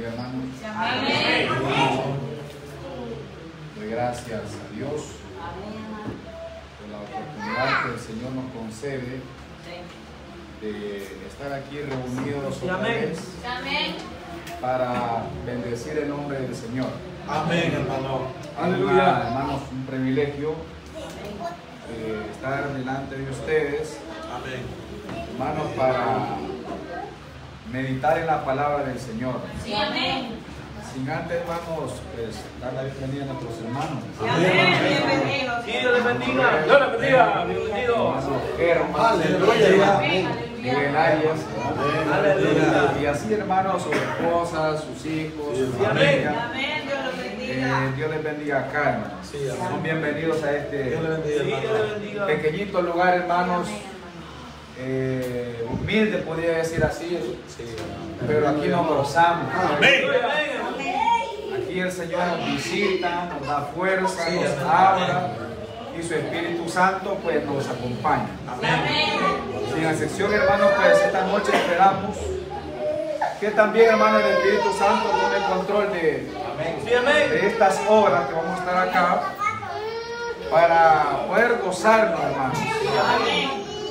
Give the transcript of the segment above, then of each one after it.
bendiga, hermanos. Amén. Doy gracias a Dios por la oportunidad que el Señor nos concede de estar aquí reunidos otra vez para bendecir el nombre del Señor. Amén, hermano. Aleluya. Hermanos, un privilegio estar delante de ustedes, Amén. hermanos, para meditar en la palabra del Señor. Sí, amén. Sin antes, hermanos, pues, dar la bienvenida a nuestros hermanos. Amén. Bienvenidos. Sí, Dios les bendiga. Dios les bendiga. Bienvenidos. Aleluya. Miguel Arias. Aleluya. Y así, hermanos, sus esposas, sus hijos, su Amén. familia. Amén. Dios los bendiga. Dios les bendiga acá, hermanos. Sí, amén. Son bienvenidos a este Dios les bendiga, hermano. Dios les bendiga. pequeñito lugar, hermanos. Humilde, podría decir así. Sí, Pero aquí nos gozamos. amén. Aquí el Señor nos visita, nos da fuerza, Sí, nos amén. habla y su Espíritu Santo pues nos acompaña. Amén. En la sección, hermanos, pues esta noche esperamos que también, hermanos, el Espíritu Santo tome el control Sí, amén. de estas horas que vamos a estar acá para poder gozarnos, hermanos.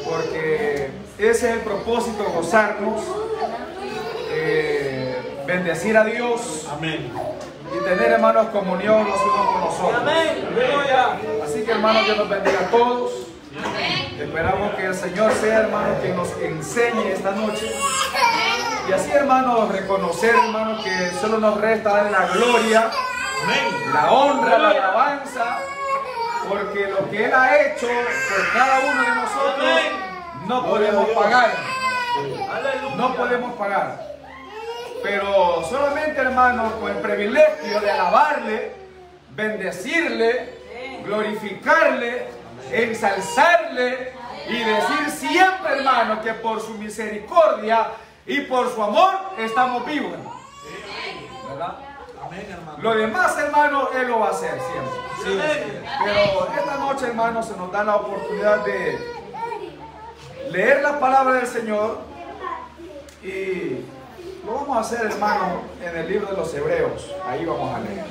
Porque ese es el propósito, gozarnos, bendecir a Dios. Amén. Y tener, hermanos, comunión los unos con los otros. Así que, hermanos, Dios nos bendiga a todos. Esperamos que el Señor sea, hermanos, quien nos enseñe esta noche. Y así, hermanos, reconocer, hermanos, que solo nos resta darle la gloria, la honra, la alabanza, porque lo que Él ha hecho por cada uno de nosotros no podemos pagar. No podemos pagar. Pero solamente, hermanos, con el privilegio de alabarle, bendecirle, glorificarle, ensalzarle y decir siempre, hermanos, que por su misericordia y por su amor estamos vivos. ¿Verdad? Amén, hermano. Lo demás, hermanos, Él lo va a hacer siempre. Sí. Pero esta noche, hermanos, se nos da la oportunidad de leer la palabra del Señor y lo vamos a hacer, hermano, en el libro de los Hebreos. Ahí vamos a leer.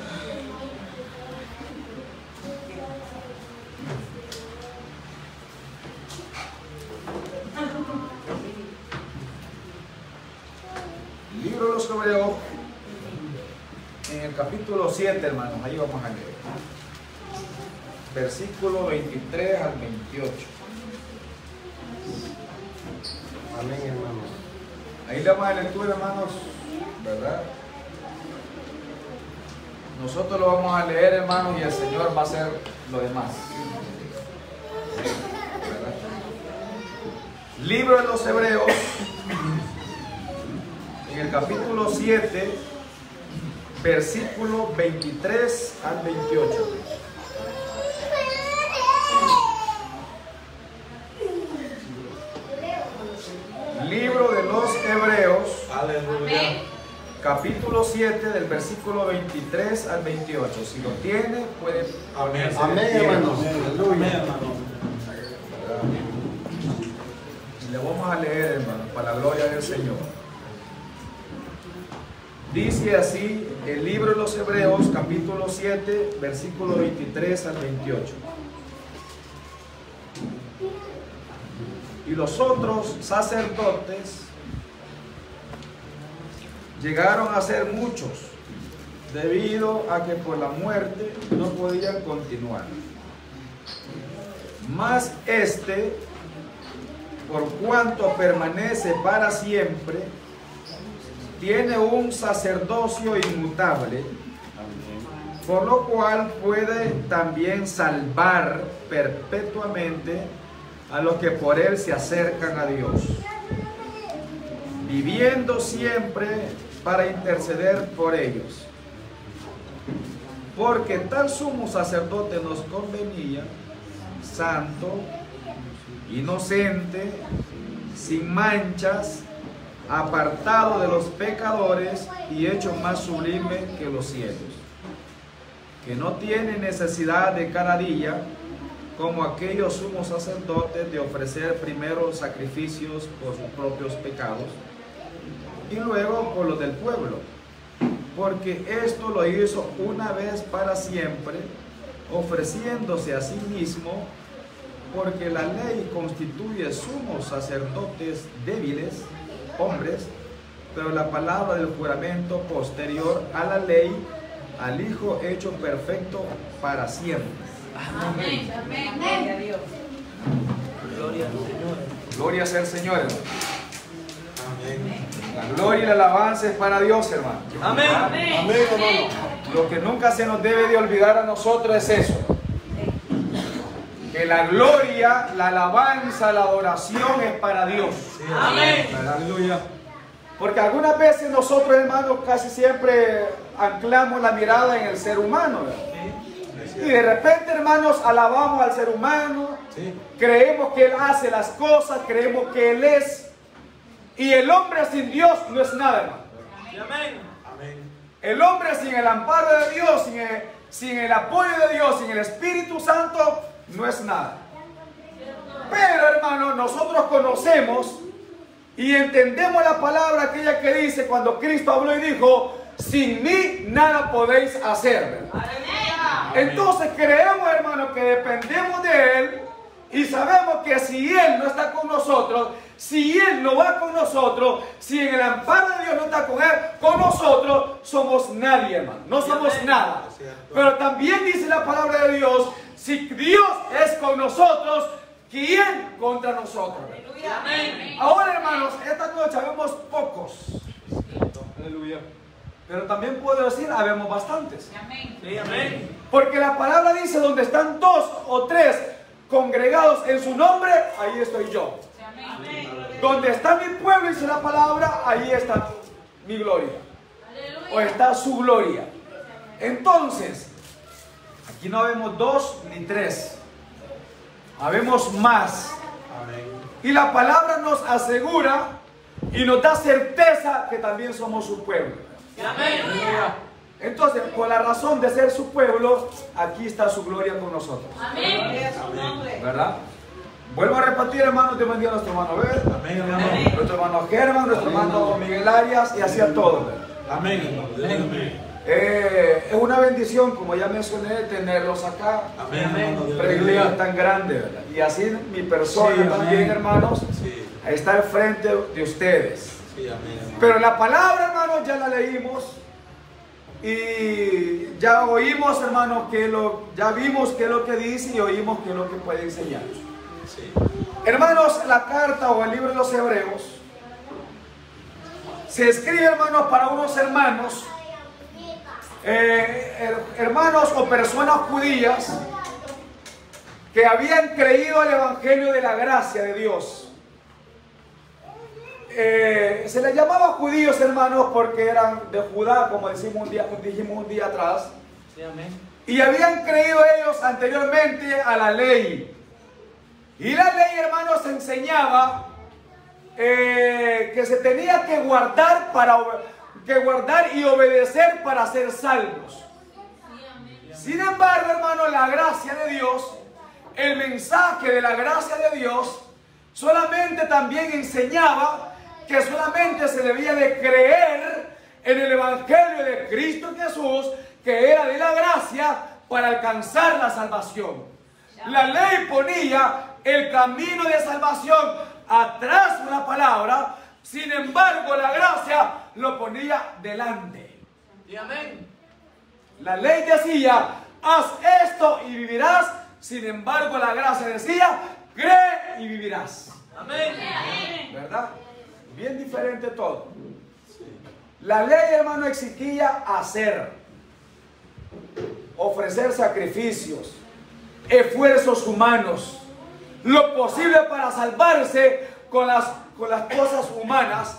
Libro de los Hebreos, en el capítulo 7, hermanos. Ahí vamos a leer. Versículo 23 al 28. Amén, hermano. Ahí le vamos a lectura, hermanos, ¿verdad? Nosotros lo vamos a leer, hermanos, y el Señor va a hacer lo demás. ¿Verdad? Libro de los Hebreos, en el capítulo 7, versículo 23 al 28. Libro de los Hebreos, Aleluya. capítulo 7, del versículo 23 al 28. Si lo tiene, puede Amén. ponerse de pie. Amén, hermano. Y le vamos a leer, hermano, para la gloria del Señor. Dice así el libro de los Hebreos, capítulo 7, versículo 23 al 28. Y los otros sacerdotes llegaron a ser muchos, debido a que por la muerte no podían continuar. Mas este, por cuanto permanece para siempre, tiene un sacerdocio inmutable, por lo cual puede también salvar perpetuamente a los que por él se acercan a Dios, viviendo siempre para interceder por ellos. Porque tal sumo sacerdote nos convenía, santo, inocente, sin manchas, apartado de los pecadores y hecho más sublime que los cielos, que no tiene necesidad de cada día, como aquellos sumos sacerdotes, de ofrecer primero sacrificios por sus propios pecados y luego por los del pueblo, porque esto lo hizo una vez para siempre, ofreciéndose a sí mismo, porque la ley constituye sumos sacerdotes débiles, hombres, pero la palabra del juramento posterior a la ley, al Hijo hecho perfecto para siempre. Amén. Amén. Gloria al Señor. Gloria sea al Señor, hermano. Amén. La gloria y la alabanza es para Dios, hermano. Amén. Amén. Amén, hermano. Lo que nunca se nos debe de olvidar a nosotros es eso. Que la gloria, la alabanza, la adoración es para Dios. Sí, Amén. Aleluya. Porque algunas veces nosotros, hermanos, casi siempre anclamos la mirada en el ser humano, ¿verdad? Sí. Y de repente, hermanos, alabamos al ser humano, Sí. creemos que Él hace las cosas, creemos que Él es. Y el hombre sin Dios no es nada, hermano. Amén. Amén. El hombre sin el amparo de Dios, sin el apoyo de Dios, sin el Espíritu Santo, no es nada. Pero, hermano, nosotros conocemos y entendemos la palabra aquella que dice cuando Cristo habló y dijo: sin mí nada podéis hacer, ¿verdad? Entonces creemos, hermano, que dependemos de Él y sabemos que si Él no está con nosotros, si Él no va con nosotros, si en el amparo de Dios no está con nosotros, somos nadie, hermano. No somos nada. Pero también dice la palabra de Dios: si Dios es con nosotros, ¿quién contra nosotros? Amén. Ahora, hermanos, esta noche habemos pocos. Aleluya. Pero también puedo decir, habemos bastantes. Amén. Sí, amén. Porque la palabra dice: donde están 2 o 3 congregados en su nombre, ahí estoy yo. Amén. Donde está mi pueblo, dice la palabra, ahí está mi gloria. O está su gloria. Entonces, aquí no habemos 2 ni 3. Habemos más. Amén. Y la palabra nos asegura y nos da certeza que también somos su pueblo. Amén. Entonces, por la razón de ser su pueblo, aquí está su gloria con nosotros. Amén. ¿Verdad? Vuelvo a repetir, hermanos, te bendiga a nuestro hermano Abel, Amén, hermano. nuestro hermano Germán, nuestro hermano Miguel Arias y así a todos. ¿verdad? Amén, hermano. Amén. Es una bendición, como ya mencioné, tenerlos acá. Amén, hermano. Pero iglesia tan grande, ¿verdad? Y así mi persona Sí, también, amén. hermanos, Sí. a estar frente de ustedes. Sí, amén, hermano. Pero la palabra, hermanos, ya la leímos y ya oímos, hermanos, ya vimos qué es lo que dice y oímos qué es lo que puede enseñar. Sí. Hermanos, la carta o el libro de los Hebreos se escribe, hermanos, para unos hermanos, hermanos o personas judías que habían creído al Evangelio de la gracia de Dios. Se les llamaba judíos, hermanos, porque eran de Judá, como dijimos un día atrás. Sí, amén. Y habían creído ellos anteriormente a la ley. Y la ley, hermanos, enseñaba que se tenía que guardar y obedecer para ser salvos. Sin embargo, hermano, la gracia de Dios, el mensaje de la gracia de Dios, solamente también enseñaba que solamente se debía de creer en el Evangelio de Cristo Jesús, que era de la gracia para alcanzar la salvación. La ley ponía el camino de salvación atrás de la palabra, sin embargo la gracia lo ponía delante. Sí, amén. La ley decía: haz esto y vivirás. Sin embargo, la gracia decía: cree y vivirás. Amén. ¿Verdad? Bien diferente todo. La ley, hermano, exigía hacer, ofrecer sacrificios, esfuerzos humanos, lo posible para salvarse con las cosas humanas.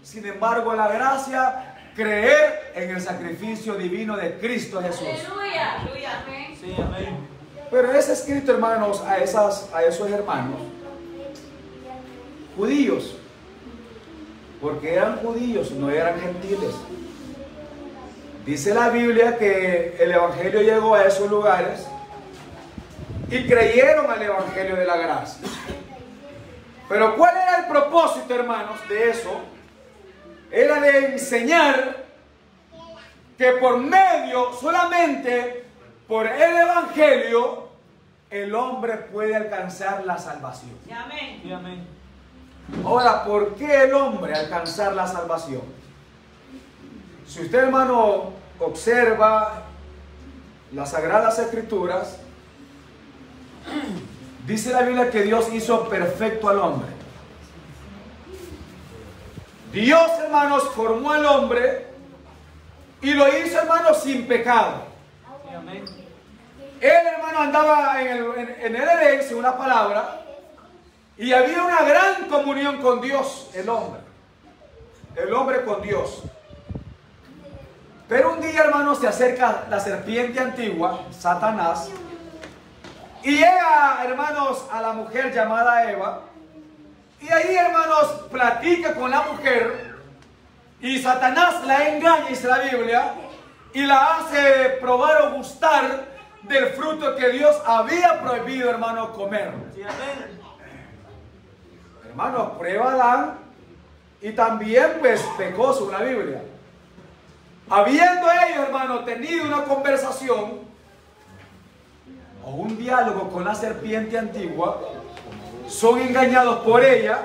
Sin embargo, la gracia, creer en el sacrificio divino de Cristo Jesús. Aleluya. Amén. Sí, amén. Pero es escrito, hermanos, a esos hermanos judíos, porque eran judíos, no eran gentiles. Dice la Biblia que el Evangelio llegó a esos lugares y creyeron al Evangelio de la gracia. Pero ¿cuál era el propósito, hermanos, de eso? Era de enseñar que por medio, solamente por el Evangelio, el hombre puede alcanzar la salvación. Amén. Sí, amén. Ahora, ¿por qué el hombre alcanzar la salvación? Si usted, hermano, observa las Sagradas Escrituras, dice la Biblia que Dios hizo perfecto al hombre. Dios, hermanos, formó al hombre y lo hizo, hermanos, sin pecado. Sí, amén. Él, hermano, andaba en el Edén, según la palabra, y había una gran comunión con Dios, el hombre con Dios. Pero un día, hermanos, se acerca la serpiente antigua, Satanás, y llega, hermanos, a la mujer llamada Eva, y ahí, hermanos, platica con la mujer, y Satanás la engaña, dice la Biblia, y la hace probar o gustar del fruto que Dios había prohibido, hermanos, comer. Sí, amén. Hermanos, prueba Adán, y también, pues, pecó, según la Biblia. Habiendo ellos, hermanos, tenido una conversación o un diálogo con la serpiente antigua, son engañados por ella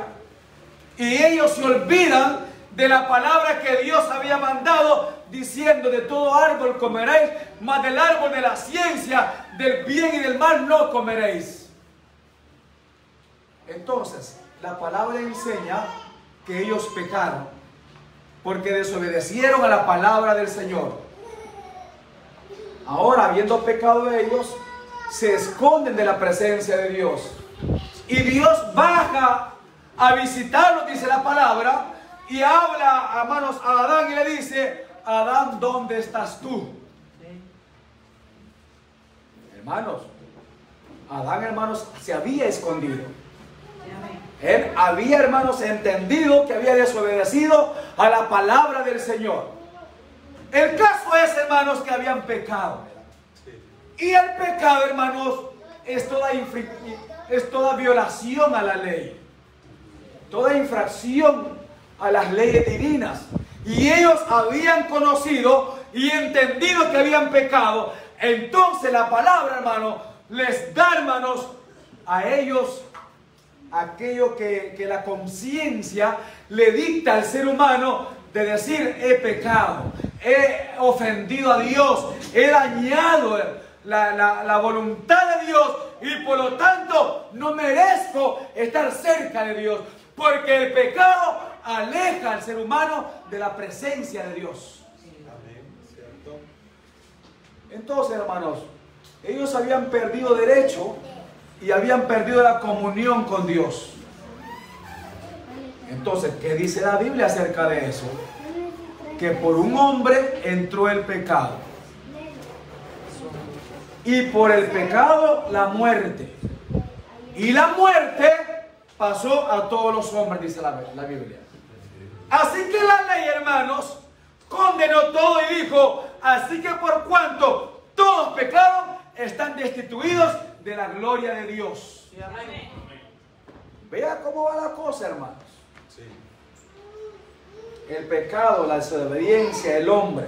y ellos se olvidan de la palabra que Dios había mandado, diciendo: de todo árbol comeréis, mas del árbol de la ciencia del bien y del mal no comeréis. Entonces, la palabra enseña que ellos pecaron porque desobedecieron a la palabra del Señor. Ahora, habiendo pecado ellos, se esconden de la presencia de Dios. Y Dios baja a visitarlos, dice la palabra, y habla, hermanos, a Adán y le dice: Adán, ¿dónde estás tú? Sí. Hermanos, Adán, hermanos, se había escondido. Él había, hermanos, entendido que había desobedecido a la palabra del Señor. El caso es, hermanos, que habían pecado. Y el pecado, hermanos, es toda violación a la ley, toda infracción a las leyes divinas. Y ellos habían conocido y entendido que habían pecado. Entonces la palabra, hermano, les da, hermanos, a ellos aquello que la conciencia le dicta al ser humano de decir: he pecado, he ofendido a Dios, he dañado la voluntad de Dios y por lo tanto no merezco estar cerca de Dios, porque el pecado aleja al ser humano de la presencia de Dios. Entonces, hermanos, ellos habían perdido derecho y habían perdido la comunión con Dios. Entonces, ¿qué dice la Biblia acerca de eso? Que por un hombre entró el pecado, y por el pecado la muerte, y la muerte pasó a todos los hombres, dice la Biblia. Así que la ley, hermanos, condenó todo y dijo: así que por cuanto todos pecaron, están destituidos de la gloria de Dios. Sí, amén. Vea cómo va la cosa, hermanos. El pecado, la desobediencia, el hombre.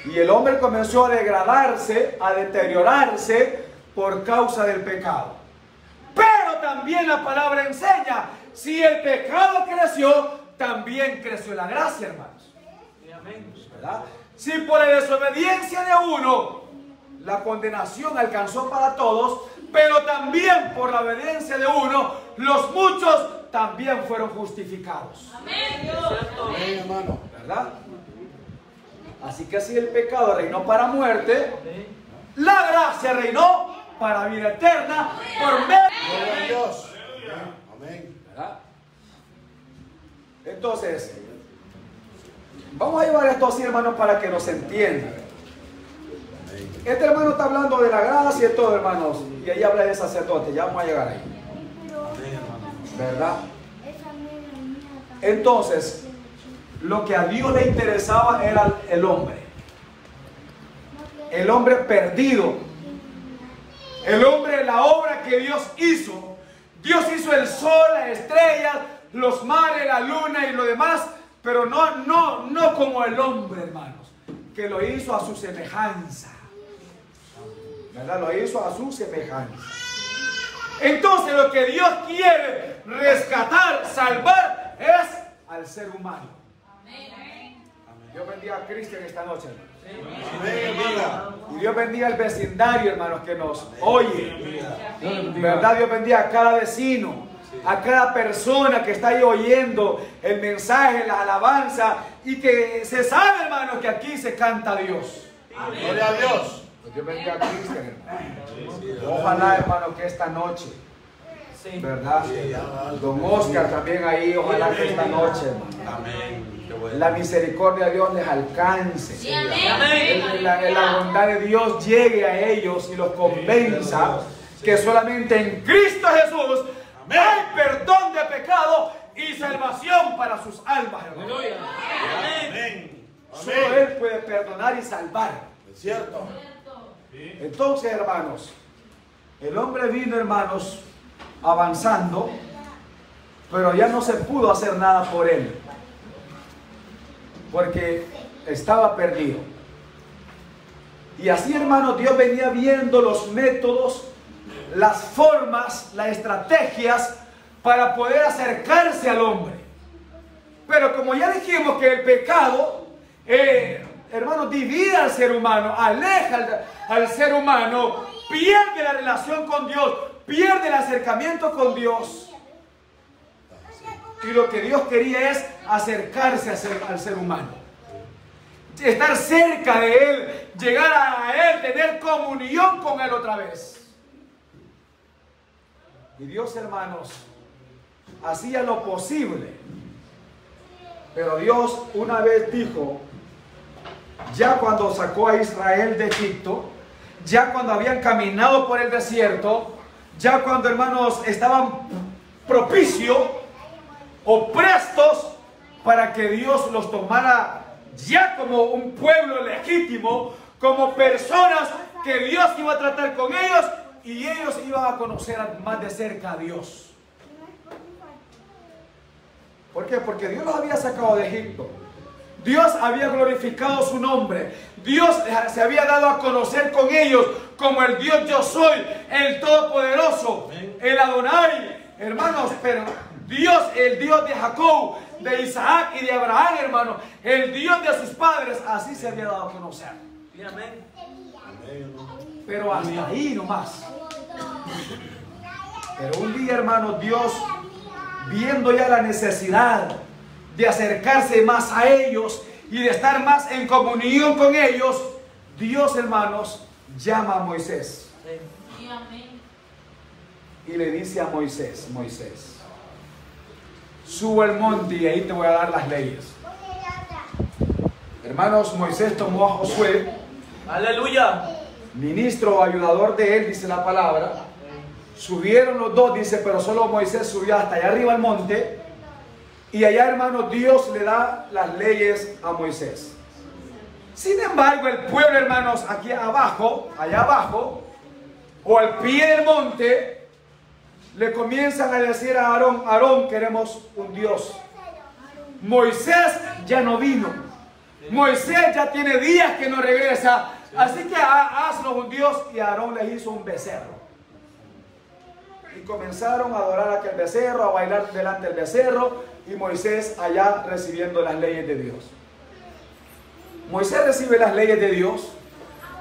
Y el hombre comenzó a degradarse, a deteriorarse por causa del pecado. Pero también la palabra enseña: si el pecado creció, también creció la gracia, hermanos. Sí, amén. ¿Verdad? Si por la desobediencia de uno la condenación alcanzó para todos, pero también por la obediencia de uno, los muchos también fueron justificados. Amén, Dios. Amén, hermano, ¿verdad? Así que si el pecado reinó para muerte, la gracia reinó para vida eterna por medio de Dios. Amén. ¿Verdad? Entonces, vamos a llevar esto así, hermanos, para que nos entiendan. Este hermano está hablando de la gracia y todo, hermanos, y ahí habla de sacerdote. Ya vamos a llegar ahí, ¿verdad? Entonces, lo que a Dios le interesaba era el hombre perdido, el hombre, la obra que Dios hizo. Dios hizo el sol, las estrellas, los mares, la luna y lo demás, pero no como el hombre, hermanos. que lo hizo a su semejanza. ¿Verdad? Lo hizo a su semejanza. Entonces lo que Dios quiere rescatar, salvar, es al ser humano. Dios bendiga a Cristian esta noche, hermano. Y Dios bendiga al vecindario, hermanos, que nos oye. ¿Verdad? Dios bendiga a cada vecino, a cada persona que está ahí oyendo el mensaje, la alabanza, y que se sabe, hermanos, que aquí se canta a Dios. Gloria a Dios. Pues Dios bendiga a Cristian, hermano. Ojalá, hermano, que esta noche, ¿verdad? Don Oscar también ahí, ojalá que esta noche, hermano, Amén. la misericordia de Dios les alcance. Sí, amén. La bondad de Dios llegue a ellos y los convenza que solamente en Cristo Jesús hay perdón de pecado y salvación para sus almas, hermano. Amén. Solo Él puede perdonar y salvar. Es cierto. Entonces, hermanos, el hombre vino, hermanos, avanzando, pero ya no se pudo hacer nada por él, porque estaba perdido. Y así, hermanos, Dios venía viendo los métodos, las formas, las estrategias para poder acercarse al hombre. Pero como ya dijimos que el pecado, hermanos, divide al ser humano, aleja al ser humano, pierde la relación con Dios, pierde el acercamiento con Dios. Y lo que Dios quería es acercarse al ser humano, estar cerca de Él, llegar a Él, tener comunión con Él otra vez. Y Dios, hermanos, hacía lo posible. Pero Dios una vez dijo, ya cuando sacó a Israel de Egipto, ya cuando habían caminado por el desierto, ya cuando, hermanos, estaban propicio o prestos para que Dios los tomara ya como un pueblo legítimo, como personas que Dios iba a tratar con ellos y ellos iban a conocer más de cerca a Dios. ¿Por qué? Porque Dios los había sacado de Egipto. Dios había glorificado su nombre. Dios se había dado a conocer con ellos como el Dios yo soy, el Todopoderoso, el Adonai, hermanos. Pero Dios, el Dios de Jacob, de Isaac y de Abraham, hermanos, el Dios de sus padres, así se había dado a conocer. Pero hasta ahí nomás. Pero un día, hermanos, Dios, viendo ya la necesidad de acercarse más a ellos y de estar más en comunión con ellos, Dios, hermanos, llama a Moisés. Y le dice a Moisés, Moisés, sube al monte y ahí te voy a dar las leyes. Hermanos, Moisés tomó a Josué, Aleluya. ministro o ayudador de él, dice la palabra. Subieron los dos, dice, pero solo Moisés subió hasta allá arriba al monte. Y allá, hermanos, Dios le da las leyes a Moisés. Sin embargo, el pueblo, hermanos, aquí abajo, allá abajo, o al pie del monte, le comienzan a decir a Aarón, Aarón, queremos un Dios. Moisés ya no vino. Moisés ya tiene días que no regresa. Así que haznos un Dios. Y Aarón les hizo un becerro. Y comenzaron a adorar a aquel becerro, a bailar delante del becerro. Y Moisés allá recibiendo las leyes de Dios. Moisés recibe las leyes de Dios.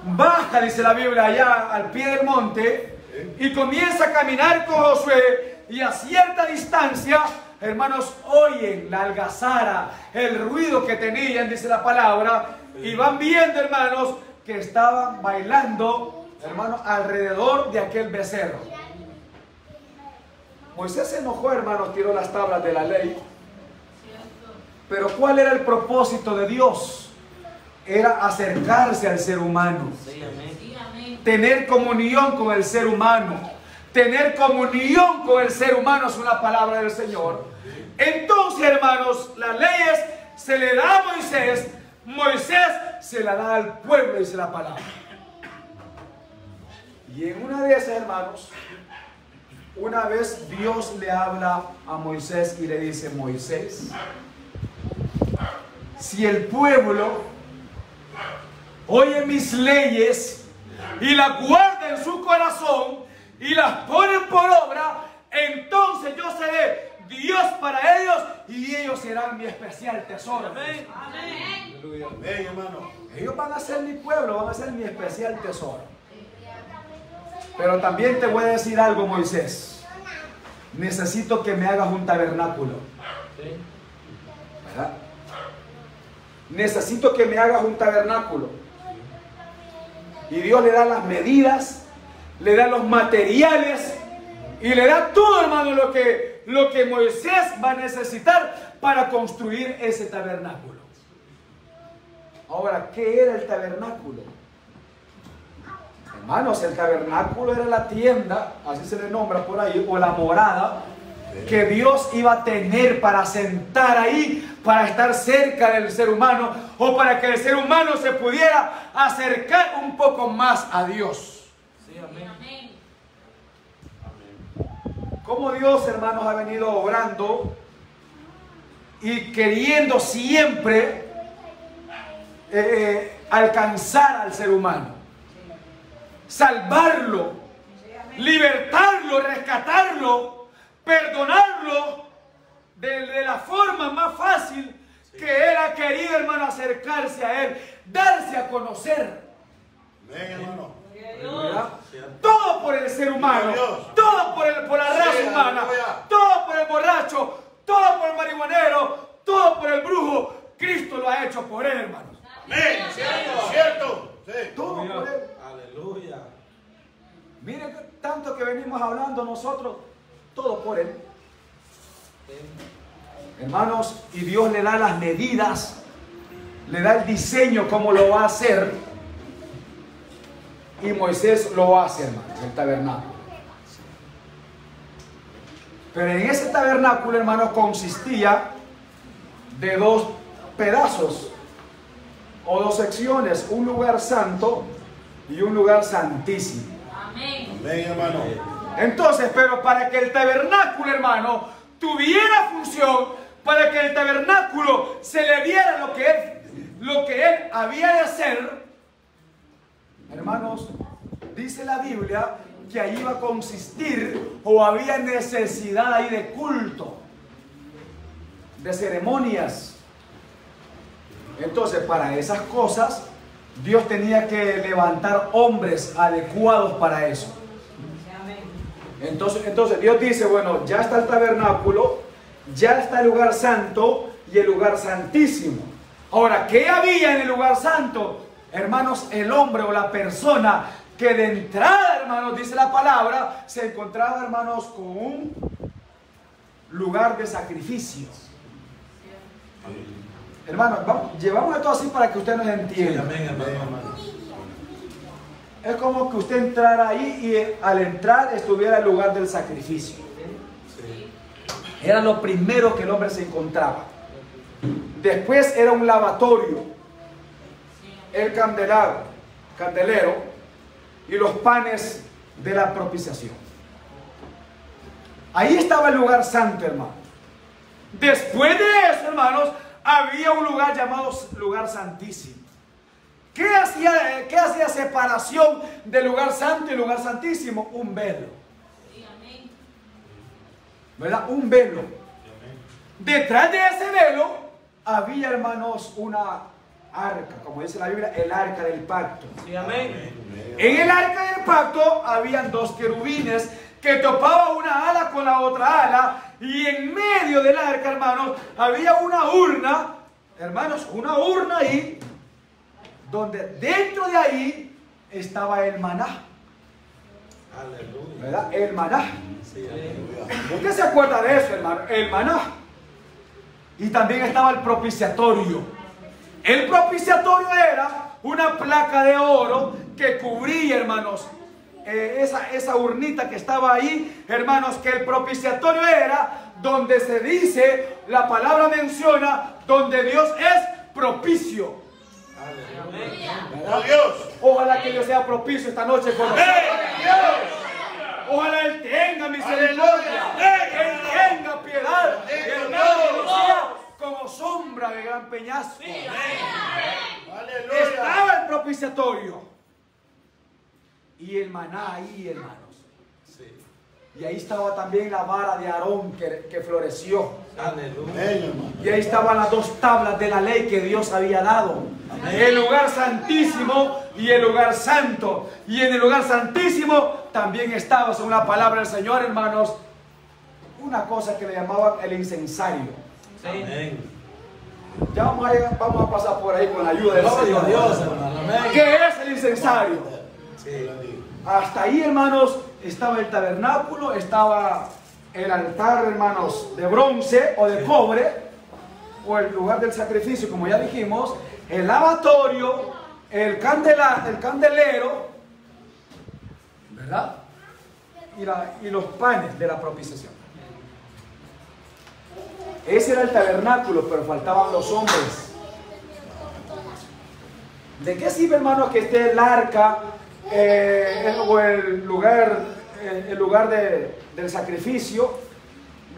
Baja, dice la Biblia, allá al pie del monte. Y comienza a caminar con Josué. Y a cierta distancia, hermanos, oyen la algazara, el ruido que tenían, dice la palabra. Y van viendo, hermanos, que estaban bailando, hermanos, alrededor de aquel becerro. Moisés se enojó, hermanos, tiró las tablas de la ley. Pero ¿cuál era el propósito de Dios? Era acercarse al ser humano. Tener comunión con el ser humano. Tener comunión con el ser humano es una palabra del Señor. Entonces, hermanos, las leyes se le da a Moisés. Moisés se la da al pueblo, dice la palabra. Y en una de esas, hermanos, una vez Dios le habla a Moisés y le dice, Moisés, si el pueblo oye mis leyes y las guarda en su corazón y las ponen por obra, entonces yo seré Dios para ellos y ellos serán mi especial tesoro. Amén. Amén, hermano. Ellos van a ser mi pueblo, van a ser mi especial tesoro. Pero también te voy a decir algo, Moisés. Necesito que me hagas un tabernáculo. ¿Verdad? Necesito que me hagas un tabernáculo. Y Dios le da las medidas, le da los materiales y le da todo, hermano, lo que Moisés va a necesitar para construir ese tabernáculo. Ahora, ¿qué era el tabernáculo? Hermanos, el tabernáculo era la tienda, así se le nombra por ahí, o la morada que Dios iba a tener para sentar ahí, para estar cerca del ser humano, o para que el ser humano se pudiera acercar un poco más a Dios. Sí, amén. Como Dios, hermanos, ha venido obrando y queriendo siempre alcanzar al ser humano, salvarlo, libertarlo, rescatarlo, perdonarlo de la forma más fácil que Él ha querido, hermano, acercarse a Él, darse a conocer. Amén, hermano. ¿Verdad? Todo por el ser humano, todo por la raza humana, todo por el borracho, todo por el marihuanero, todo por el brujo. Cristo lo ha hecho por él, hermanos. Amén. Cierto, cierto. Sí. Todo por él. Aleluya. Miren tanto que venimos hablando nosotros, todo por él. Hermanos, y Dios le da las medidas, le da el diseño cómo lo va a hacer. Y Moisés lo hace, hermanos, el tabernáculo. Pero en ese tabernáculo, hermanos, consistía de dos pedazos o dos secciones, un lugar santo y un lugar santísimo. Amén. Amén, hermano. Entonces, pero para que el tabernáculo, hermano, tuviera función, para que el tabernáculo se le diera lo que él había de hacer, hermanos, dice la Biblia que ahí iba a consistir o había necesidad ahí de culto, de ceremonias. Entonces, para esas cosas, Dios tenía que levantar hombres adecuados para eso. Entonces Dios dice, bueno, ya está el tabernáculo, ya está el lugar santo y el lugar santísimo. Ahora, ¿qué había en el lugar santo? Hermanos, el hombre o la persona que de entrada, hermanos, dice la palabra, se encontraba, hermanos, con un lugar de sacrificio. Hermanos, llevamos esto así para que usted nos entienda. Amén, hermano. Es como que usted entrara ahí y al entrar estuviera el lugar del sacrificio. Era lo primero que el hombre se encontraba. Después era un lavatorio, el candelero y los panes de la propiciación. Ahí estaba el lugar santo, hermano. Después de eso, hermanos, había un lugar llamado lugar santísimo. ¿Qué hacía separación del lugar santo y lugar santísimo? Un velo. ¿Verdad? Un velo. Detrás de ese velo había, hermanos, una arca, como dice la Biblia, el arca del pacto. Sí, amén. En el arca del pacto habían dos querubines que topaban una ala con la otra ala, y en medio del arca, hermanos, había una urna, hermanos, una urna ahí, donde dentro de ahí estaba el maná. Aleluya. ¿Verdad? El maná. Sí, aleluya. ¿Usted se acuerda de eso, hermano? El maná. Y también estaba el propiciatorio. El propiciatorio era una placa de oro que cubría, hermanos, esa urnita que estaba ahí, hermanos, que el propiciatorio era donde se dice, la palabra menciona, donde Dios es propicio. Oh, Dios. Ojalá que Dios sea propicio esta noche con nosotros. Ojalá Él tenga misericordia, Él tenga piedad, hermano, que sea como somos sombra de gran peñasco. Aleluya. Estaba el propiciatorio. Y el maná ahí, hermanos. Sí. Y ahí estaba también la vara de Aarón que floreció. Aleluya. Y ahí estaban las dos tablas de la ley que Dios había dado. El lugar santísimo y el lugar santo. Y en el lugar santísimo también estaba, según la palabra del Señor, hermanos, una cosa que le llamaban el incensario. Amén. Ya vamos a pasar por ahí con la ayuda del Gloria Señor. a Dios, hermano. Amén. ¿Qué es el incensario? Sí. Hasta ahí, hermanos, estaba el tabernáculo, estaba el altar, hermanos, de bronce o de cobre, o el lugar del sacrificio, como ya dijimos, el lavatorio, el candelero, ¿verdad? Y los panes de la propiciación. Ese era el tabernáculo, pero faltaban los hombres. ¿De qué sirve, hermano, que esté el arca o el lugar del sacrificio?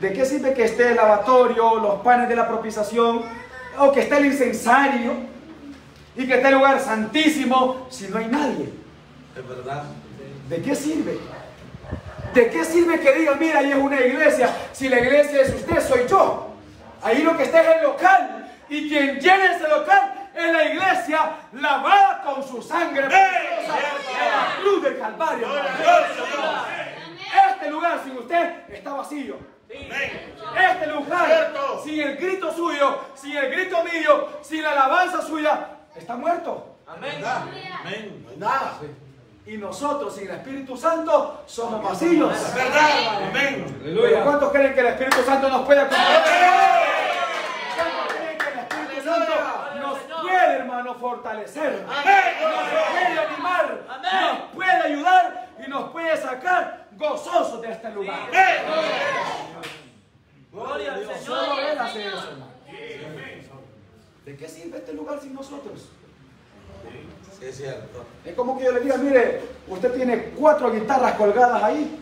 ¿De qué sirve que esté el lavatorio, los panes de la propiciación, o que esté el incensario y que esté el lugar santísimo si no hay nadie? Es verdad. ¿De qué sirve? ¿De qué sirve que digan, mira, ahí es una iglesia, si la iglesia es usted, soy yo? Ahí lo que está es el local, y quien llena ese local es la iglesia lavada con su sangre preciosa en la cruz del Calvario. Este lugar sin usted está vacío. Este lugar sin el grito suyo, sin el grito mío, sin la alabanza suya, está muerto. Amén. Amén. No hay nada. Y nosotros sin el Espíritu Santo somos vacíos. Es verdad. Amén. Pero ¿cuántos creen que el Espíritu Santo nos puede acompañar? ¿Cuántos creen que el Espíritu Santo nos puede, hermano, fortalecer? Nos puede animar, nos puede ayudar y nos puede sacar gozosos de este lugar. Gloria a Dios. Solo Él hace eso, hermano. ¿De qué sirve este lugar sin nosotros? Sí, es cierto. Es como que yo le diga, mire, usted tiene 4 guitarras colgadas ahí.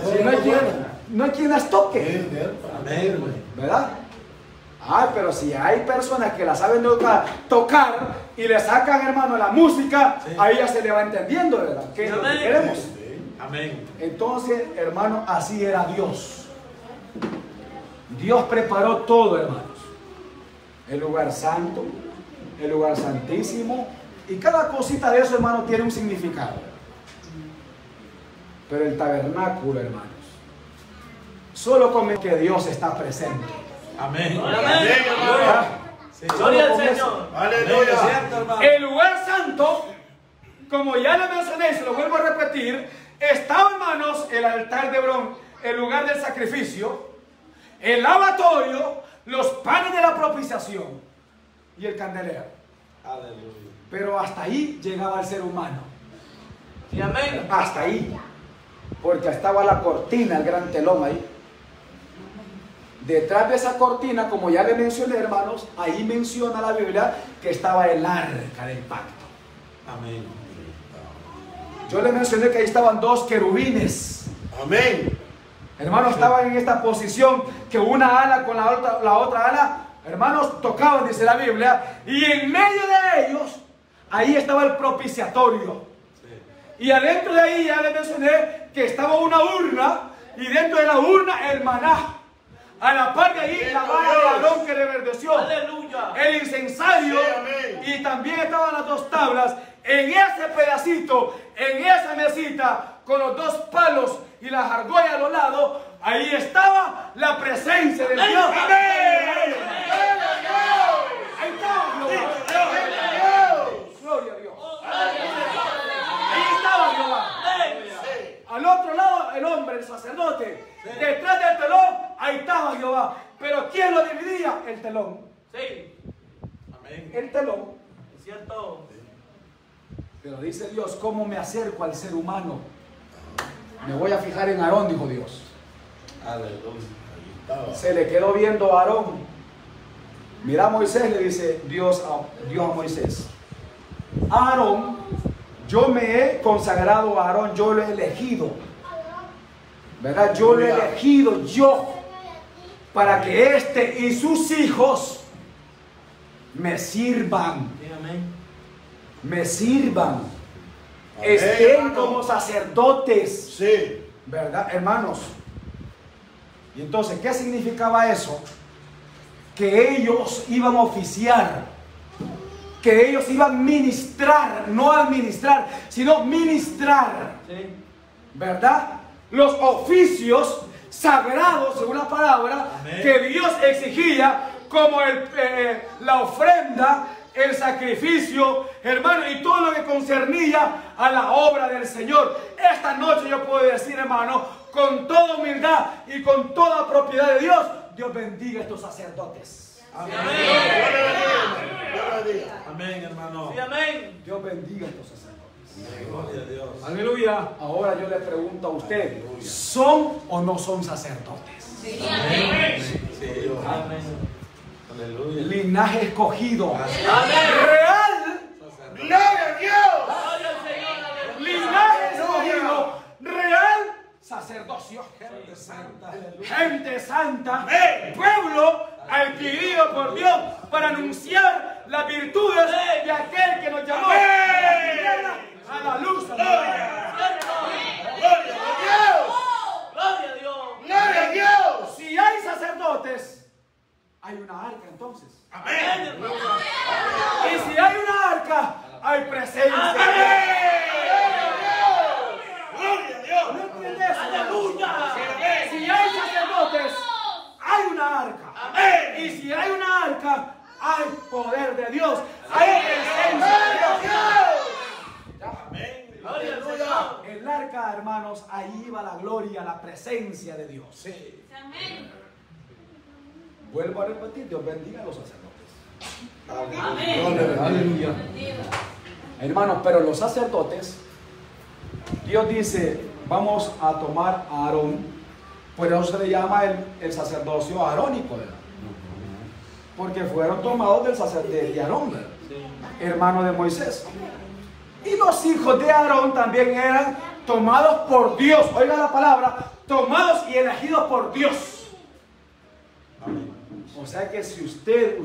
Si no hay quien las toque. Amén. ¿Verdad? Ay, pero si hay personas que la saben tocar y le sacan, hermano, la música, sí, ahí ya se le va entendiendo, ¿verdad? ¿Qué es lo que queremos? Amén. Entonces, hermano, así era Dios. Dios preparó todo, hermanos. El lugar santo, el lugar santísimo, y cada cosita de eso, hermano, tiene un significado. Pero el tabernáculo, hermanos, solo con que Dios está presente. Amén. ¿Verdad? Gloria al Señor. Aleluya. El lugar santo, como ya le mencioné y se lo vuelvo a repetir, estaba, hermanos, el altar de bronce, el lugar del sacrificio, el lavatorio, los panes de la propiciación y el candelero. Aleluya. Pero hasta ahí llegaba el ser humano. Y amén. Hasta ahí. Porque estaba la cortina, el gran telón ahí. Detrás de esa cortina, como ya le mencioné, hermanos, ahí menciona la Biblia que estaba el arca del pacto. Amén. Yo le mencioné que ahí estaban 2 querubines. Amén. Hermanos, estaban en esta posición que una ala con la otra ala, hermanos, tocaban, dice la Biblia, y en medio de ellos, ahí estaba el propiciatorio. Sí. Y adentro de ahí ya le mencioné que estaba una urna, y dentro de la urna el maná. A la par de ahí la vara de Aarón que reverdeció. Aleluya. El incensario, Sí, amén. y también estaban las 2 tablas. En ese pedacito, en esa mesita, con los 2 palos y las argollas a los lados, ahí estaba la presencia de Dios. Amén. Ahí estaba Jehová. Gloria a Dios. Ahí estaba Jehová. Al otro lado, el hombre, el sacerdote. Detrás del telón, ahí estaba Jehová. Pero ¿quién lo dividía? El telón. Sí. Amén. El telón. Es cierto. Pero dice Dios, ¿cómo me acerco al ser humano? Me voy a fijar en Aarón, dijo Dios. Aleluya. Se le quedó viendo a Aarón. Mira a Moisés, le dice Dios a Moisés. Aarón, yo me he consagrado a Aarón, yo lo he elegido. ¿Verdad? Yo lo he elegido, yo. para que éste y sus hijos me sirvan. Sí, amén. Me sirvan. Amén, Estén hermano. como sacerdotes. Sí. ¿Verdad, hermanos? Y entonces, ¿qué significaba eso? Que ellos iban a oficiar, que ellos iban a ministrar, no administrar, sino ministrar, Sí. ¿verdad? Los oficios sagrados, según la palabra, Amén. que Dios exigía, como la ofrenda, el sacrificio, hermano, y todo lo que concernía a la obra del Señor. Esta noche yo puedo decir, hermano, con toda humildad y con toda propiedad de Dios, Dios bendiga a estos sacerdotes. Amén. Amén. Dios bendiga. Amén, hermano. Sí, amén. Dios bendiga a estos sacerdotes. Gloria a Dios. Aleluya. Ahora yo le pregunto a usted, ¿son o no son sacerdotes? Sí, amén. Sí, Dios. Amén. Aleluya. Linaje escogido, Amén. real, Gloria a Dios. Gloria al Señor. Aleluya. linaje escogido, real, sacerdocio, Gente santa. gente santa, pueblo adquirido por Dios para anunciar las virtudes de aquel que nos llamó de la tiniebla a la luz. Cierto. Gloria a Dios. Gloria a Dios. Gloria a Dios. Si hay sacerdotes, hay una arca entonces. Amén, hermano. Y si hay una arca, hay presencia. Gloria a Dios. ¿No entiendes eso? Aleluya. Si hay sacerdotes, hay una arca. Amén. Y si hay una arca, hay poder de Dios. Hay presencia de Dios. Amén. Gloria al Señor. El arca, hermanos, ahí va la gloria, la presencia de Dios. Sí. Amén. Vuelvo a repetir, Dios bendiga a los sacerdotes. Aleluya. Aleluya. Hermanos, pero los sacerdotes, Dios dice, vamos a tomar a Aarón, por eso se le llama el sacerdocio arónico, ¿verdad? Porque fueron tomados del sacerdote de Aarón, ¿verdad? Sí. Hermano de Moisés. Y los hijos de Aarón también eran tomados por Dios, oiga la palabra, tomados y elegidos por Dios. Amén. O sea que si usted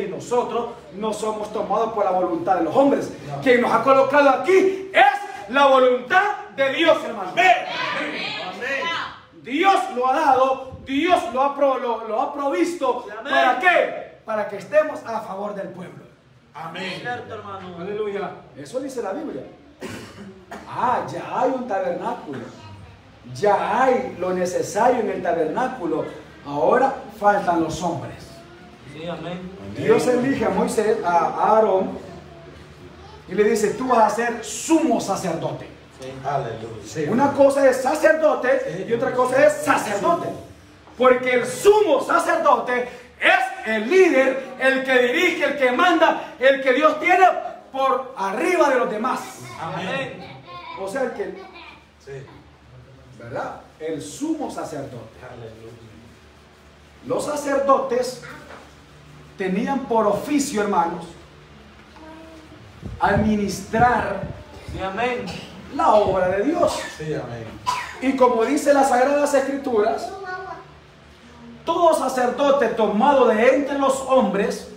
y nosotros no somos tomados por la voluntad de los hombres, No. quien nos ha colocado aquí es la voluntad de Dios, hermano. Amén. Dios lo ha dado, Dios lo ha provisto. Amén. ¿Para qué? Para que estemos a favor del pueblo. Amén. Cierto, hermano. Aleluya. Eso dice la Biblia. Ah, ya hay un tabernáculo. Ya hay lo necesario en el tabernáculo. Ahora faltan los hombres. Sí, amén. Dios elige a Moisés, a Aarón, y le dice, tú vas a ser sumo sacerdote. Sí. Aleluya. Una cosa es sacerdote y otra cosa es sacerdote. Porque el sumo sacerdote es el líder, el que dirige, el que manda, el que Dios tiene por arriba de los demás. Amén. O sea, el que, Sí. ¿verdad? El sumo sacerdote. Aleluya. Los sacerdotes tenían por oficio, hermanos, administrar Sí, amén. la obra de Dios. Sí, amén. Y como dice las Sagradas Escrituras, todo sacerdote tomado de entre los hombres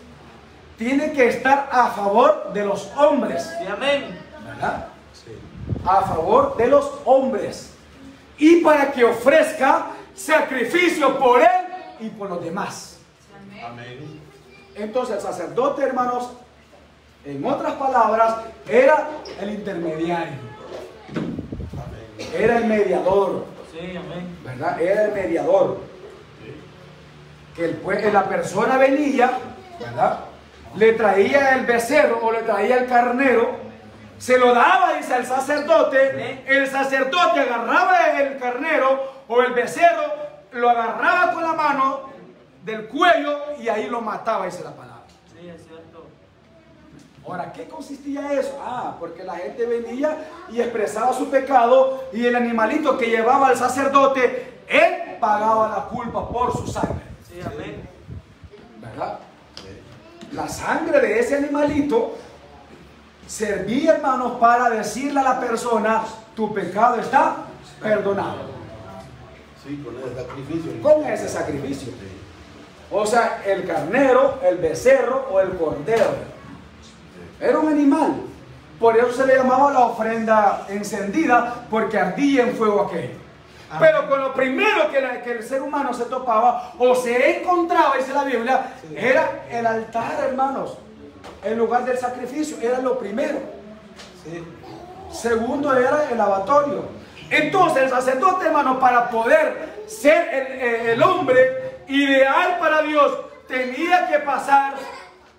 tiene que estar a favor de los hombres, Sí, amén. ¿verdad? Sí. A favor de los hombres. Y para que ofrezca sacrificio por él y por los demás. Amén. Entonces el sacerdote, hermanos, en otras palabras, era el intermediario, Amén. era el mediador, Sí, amén. ¿verdad? Era el mediador. Que la persona venía, ¿verdad? Le traía el becerro o le traía el carnero, se lo daba, dice el sacerdote agarraba el carnero o el becerro, lo agarraba con la mano del cuello y ahí lo mataba, dice la palabra. Sí, es cierto. Ahora, ¿qué consistía eso? Ah, porque la gente venía y expresaba su pecado y el animalito que llevaba al sacerdote, él pagaba la culpa por su sangre. Sí, amén. ¿Verdad? La sangre de ese animalito servía, hermanos, para decirle a la persona, tu pecado está perdonado. Sí, con el sacrificio. Con ese sacrificio. O sea, el carnero, el becerro o el cordero. Era un animal. Por eso se le llamaba la ofrenda encendida, porque ardía en fuego aquello. Pero con lo primero que el ser humano se topaba o se encontraba, dice la Biblia, era el altar, hermanos. El lugar del sacrificio era lo primero. Segundo era el lavatorio. Entonces el sacerdote, hermano, para poder ser el hombre ideal para Dios, tenía que pasar,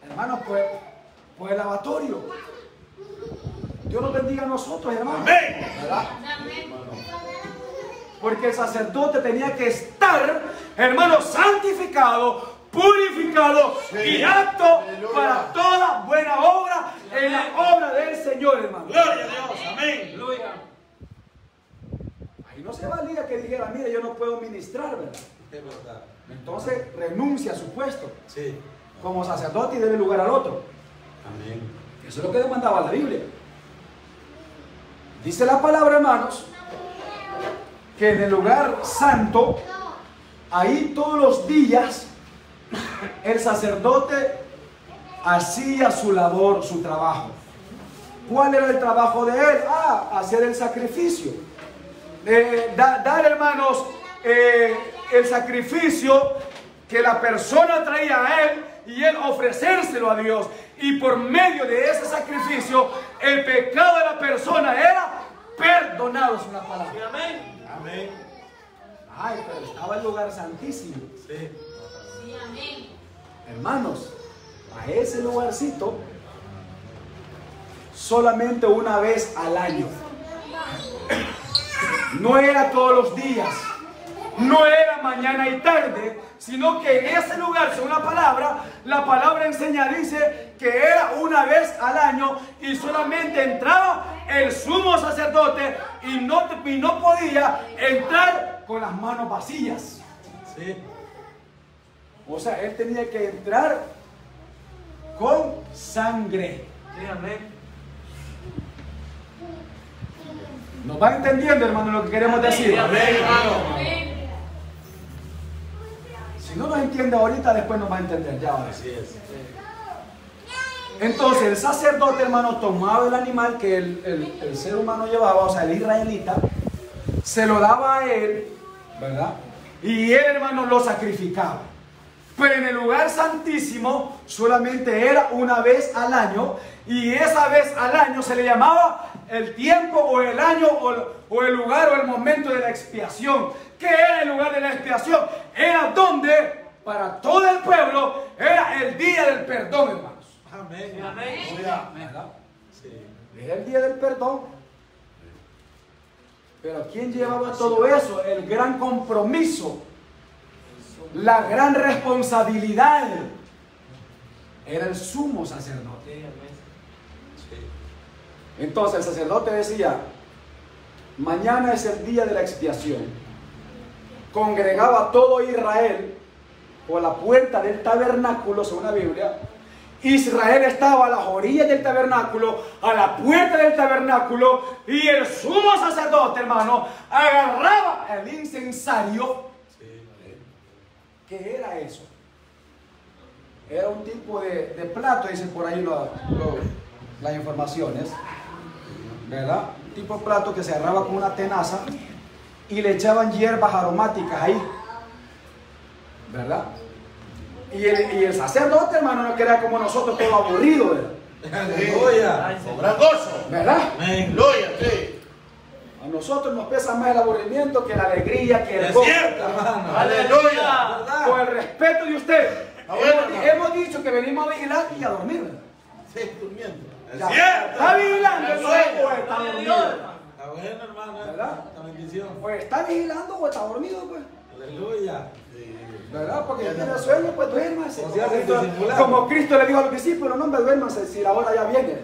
hermanos, por el lavatorio. Dios nos bendiga a nosotros, hermanos. Amén. ¿Verdad? Porque el sacerdote tenía que estar, hermano, santificado, purificado y apto para toda buena obra en la obra del Señor, hermano. Gloria a Dios. Amén. Aleluya. Ahí no se valía que dijera, mire, yo no puedo ministrar, ¿verdad? Es verdad. Entonces renuncia a su puesto Sí. como sacerdote y debe lugar al otro. Amén. Eso es lo que demandaba la Biblia. Dice la palabra, hermanos, que en el lugar santo, ahí todos los días, el sacerdote hacía su labor, su trabajo. ¿Cuál era el trabajo de él? Hacer el sacrificio. Dar, hermanos, el sacrificio que la persona traía a él y él ofrecérselo a Dios. Y por medio de ese sacrificio, el pecado de la persona era perdonado, es una palabra. Amén. Amén. Ay, pero estaba el lugar santísimo. Sí. Hermanos, a ese lugarcito solamente una vez al año. No era todos los días, no era mañana y tarde, sino que en ese lugar, según la palabra enseña, dice que era una vez al año y solamente entraba el sumo sacerdote y no podía entrar con las manos vacías. Sí. O sea, él tenía que entrar con sangre. Sí, amén. ¿Nos va entendiendo, hermano, lo que queremos decir? Amén, hermano. Si no nos entiende ahorita, después nos va a entender. Ya ahora sí. Así es. Entonces, el sacerdote, hermano, tomaba el animal que el ser humano llevaba, o sea, el israelita, se lo daba a él, ¿verdad? Y él, hermano, lo sacrificaba. Pero en el lugar santísimo solamente era una vez al año, y esa vez al año se le llamaba el tiempo o el año o el lugar o el momento de la expiación. ¿Qué era el lugar de la expiación? Era donde para todo el pueblo era el día del perdón, hermanos. Amén. Sí, amén. ¿Verdad? Sí. Era el día del perdón. Pero ¿quién llevaba todo eso? El gran compromiso, la gran responsabilidad, era el sumo sacerdote. Sí, amén. Sí. Entonces el sacerdote decía, mañana es el día de la expiación. Congregaba a todo Israel por la puerta del tabernáculo, según la Biblia. Israel estaba a las orillas del tabernáculo, a la puerta del tabernáculo, y el sumo sacerdote, hermano, agarraba el incensario. Sí. ¿Qué era eso? Era un tipo de plato, dicen por ahí las informaciones, ¿verdad? Un tipo de plato que se agarraba con una tenaza y le echaban hierbas aromáticas ahí, ¿verdad? Y el sacerdote, hermano, no queda como nosotros, todo aburrido, ¿verdad? Aleluya. Con gran gozo. ¿Verdad? Amén. Gloria, sí. A nosotros nos pesa más el aburrimiento que la alegría, que el Es gozo. cierto, hermano. Aleluya. Con el respeto de usted. Bueno, hermano. Hemos dicho que venimos a vigilar y a dormir, ¿verdad? Sí, durmiendo. Es Ya. cierto. ¿Está vigilando el sueño o está Gloria a dormido? Dios, hermano. Está bueno, hermano. ¿Verdad? Esta bendición. Pues está vigilando o está dormido, pues. Aleluya. ¿Verdad? Porque si tiene sueño, pues duérmase. O sea, sin disimular. Como Cristo le dijo a los discípulos, no me duérmase si la hora ya viene.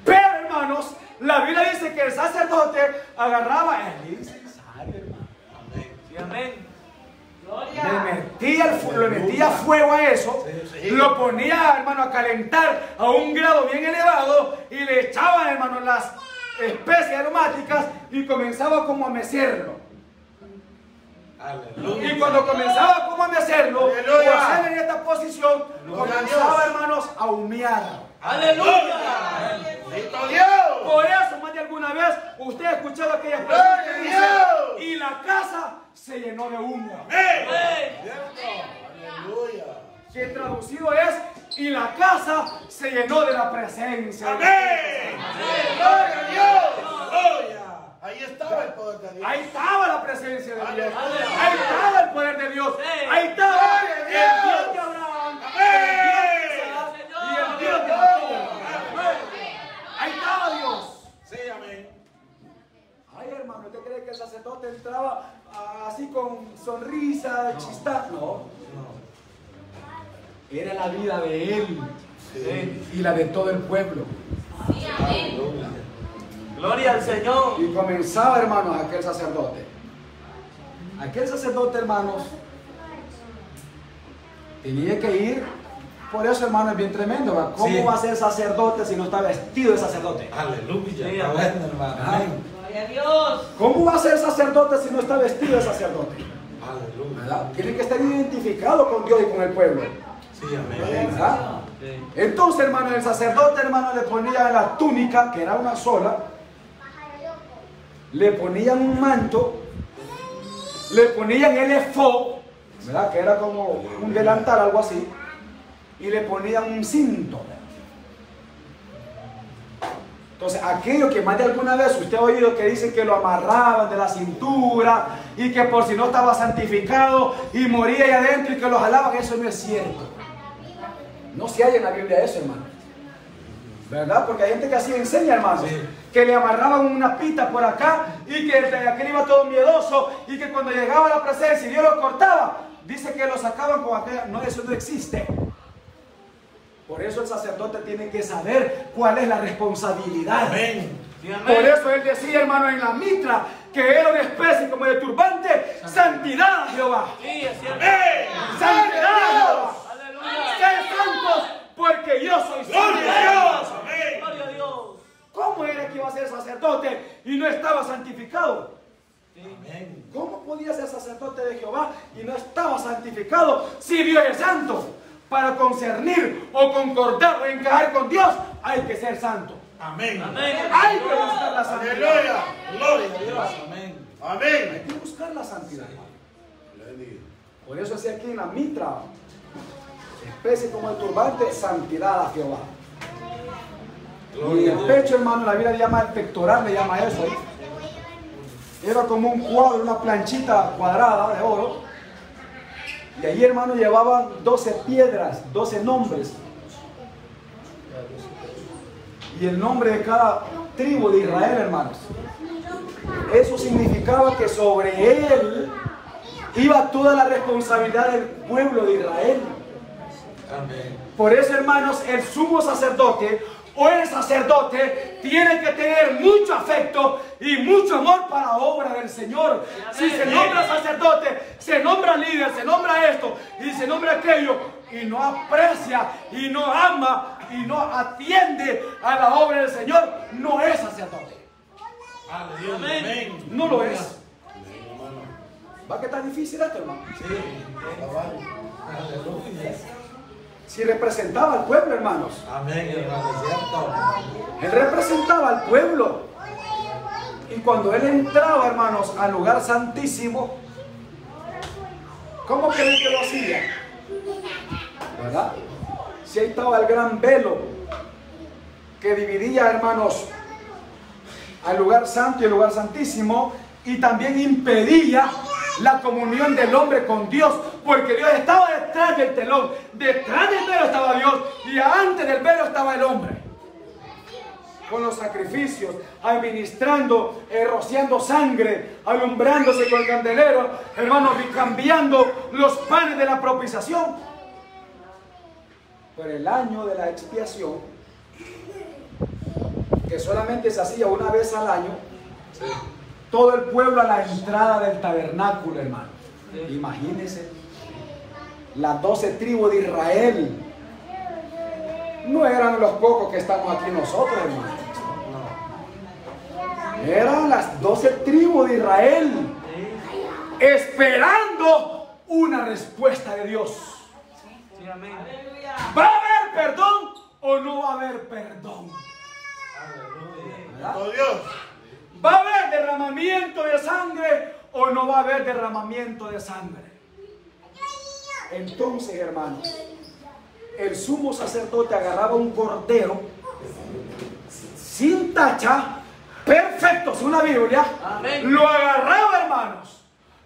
Pero, hermanos, la Biblia dice que el sacerdote agarraba el incensario, hermano. Amén. Sí, amén. Le metía fuego a eso, Sí. lo ponía, hermano, a calentar a un grado bien elevado y le echaban, hermano, las especias aromáticas y comenzaba como a mecerlo. Aleluya. Y cuando comenzaba como a hacerlo, o Aleluya. a hacer en esta posición, comenzaba, hermanos, a humear. Aleluya. ¡Bendito Dios! Por eso, más de alguna vez, usted ha escuchado aquella expresión que dice, Dios. y la casa se llenó de humo. ¡Aleluya! Que traducido es, y la casa se llenó de la presencia. ¡Amén! ¡Gloria a Dios! Aleluya. Ahí estaba el poder de Dios. Ahí estaba la presencia de Dios. Aleluya. Ahí estaba el poder de Dios. Ahí estaba el Dios de Abraham, el Dios de Isaac y el Dios de Jacob. Ahí estaba Dios. Sí, amén. Ay, hermano, ¿usted cree que el sacerdote entraba así con sonrisa, chistá? No. Era la vida de él y la de todo el pueblo. Aleluya. Gloria al Señor. Y comenzaba, hermanos, aquel sacerdote. Aquel sacerdote, hermanos, tenía que ir. Por eso, hermano, es bien tremendo, ¿verdad? ¿Cómo Sí. va a ser sacerdote si no está vestido de sacerdote? Aleluya. Sí, Está amén. bueno, hermano. Ajá. Amén. Gloria a Dios. ¿Cómo va a ser sacerdote si no está vestido de sacerdote? Aleluya. ¿Verdad? Tiene que estar identificado con Dios y con el pueblo. Sí, amén. ¿Verdad? Entonces, hermano, el sacerdote, hermano, le ponía la túnica, que era una sola, le ponían un manto, le ponían el efod, ¿verdad? Que era como un delantal, algo así, y le ponían un cinto. Entonces, aquello que más de alguna vez usted ha oído que dicen que lo amarraban de la cintura y que por si no estaba santificado y moría ahí adentro y que lo jalaban, eso no es cierto. No se halla en la Biblia eso, hermano. ¿Verdad? Porque hay gente que así enseña, hermano. Sí. Que le amarraban una pita por acá y que aquel iba todo miedoso y que cuando llegaba a la presencia y Dios lo cortaba, dice que lo sacaban con aquella. No, eso no existe. Por eso el sacerdote tiene que saber cuál es la responsabilidad. Amén. Sí, amén. Por eso él decía, hermano, en la mitra, que era una especie como de turbante, santidad a Jehová. Sí, es cierto. Santidad a Jehová. Aleluya. Sed santos porque yo soy santo. ¡Gloria a Dios! ¡Amén! Gloria a Dios. ¿Cómo era que iba a ser sacerdote y no estaba santificado? Amén. ¿Cómo podía ser sacerdote de Jehová y no estaba santificado si Dios es santo? Para concernir o concordar o encajar con Dios hay que ser santo. Amén. Amén. Hay que buscar la santidad. ¡Aleluya! ¡Gloria a Dios! Amén. ¡Amén! Hay que buscar la santidad. Por eso decía aquí en la mitra, especie como el turbante, santidad a Jehová. Y Gloria a el Dios. pecho, hermano, la Biblia llama el pectoral, le llama eso. Era como un cuadro, una planchita cuadrada de oro. Y allí, hermano, llevaban 12 piedras, 12 nombres. Y el nombre de cada tribu de Israel, hermanos. Eso significaba que sobre él iba toda la responsabilidad del pueblo de Israel. Amén. Por eso, hermanos, el sumo sacerdote o el sacerdote tiene que tener mucho afecto y mucho amor para la obra del Señor. Si se nombra sacerdote, se nombra líder, se nombra esto y se nombra aquello y no aprecia y no ama y no atiende a la obra del Señor, no es sacerdote. Aleluya. Amén. Amén. No lo es. ¿Va que está difícil esto, hermano? Sí. Aleluya. Si representaba al pueblo, hermanos. Amén, hermano, es cierto. Él representaba al pueblo. Y cuando él entraba, hermanos, al lugar santísimo, ¿cómo creen que lo hacía? ¿Verdad? Si ahí estaba el gran velo que dividía, hermanos, al lugar santo y el lugar santísimo, y también impedía la comunión del hombre con Dios, porque Dios estaba detrás del telón, detrás del velo estaba Dios y antes del velo estaba el hombre, con los sacrificios, administrando, rociando sangre, alumbrándose con el candelero, hermanos, y cambiando los panes de la propiciación. Pero el año de la expiación, que solamente se hacía una vez al año, todo el pueblo a la entrada del tabernáculo, hermano. Imagínense, las 12 tribus de Israel no eran los pocos que estamos aquí nosotros, hermano. Eran las 12 tribus de Israel. esperando una respuesta de Dios. Sí, amén. ¿Va a haber perdón o no va a haber perdón? ¿Verdad? Oh Dios. ¿Va a haber derramamiento de sangre o no va a haber derramamiento de sangre? Entonces, hermanos, el sumo sacerdote agarraba un cordero sin tacha, perfecto, según la Biblia. Amén. Lo agarraba, hermanos,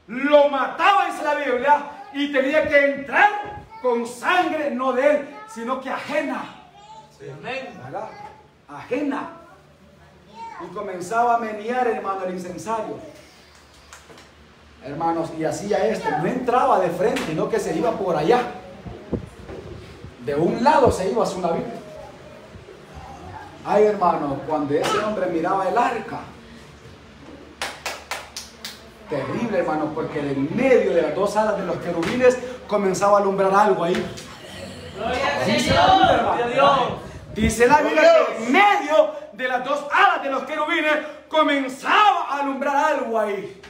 lo mataba, dice la Biblia, y tenía que entrar con sangre, no de él, sino que ajena. Amén. ¿Verdad? Ajena. Y comenzaba a menear, hermano, el incensario. Hermanos, y hacía esto. No entraba de frente, sino que se iba por allá. De un lado se iba hacia una Biblia. Ay, hermano, cuando ese hombre miraba el arca, terrible, hermano, porque en medio de las dos alas de los querubines comenzaba a alumbrar algo ahí. Gloria al Dice la Biblia, Señor. hermano. Gloria a Dios. Dice la Biblia que en medio de las dos alas de los querubines comenzaba a alumbrar algo ahí.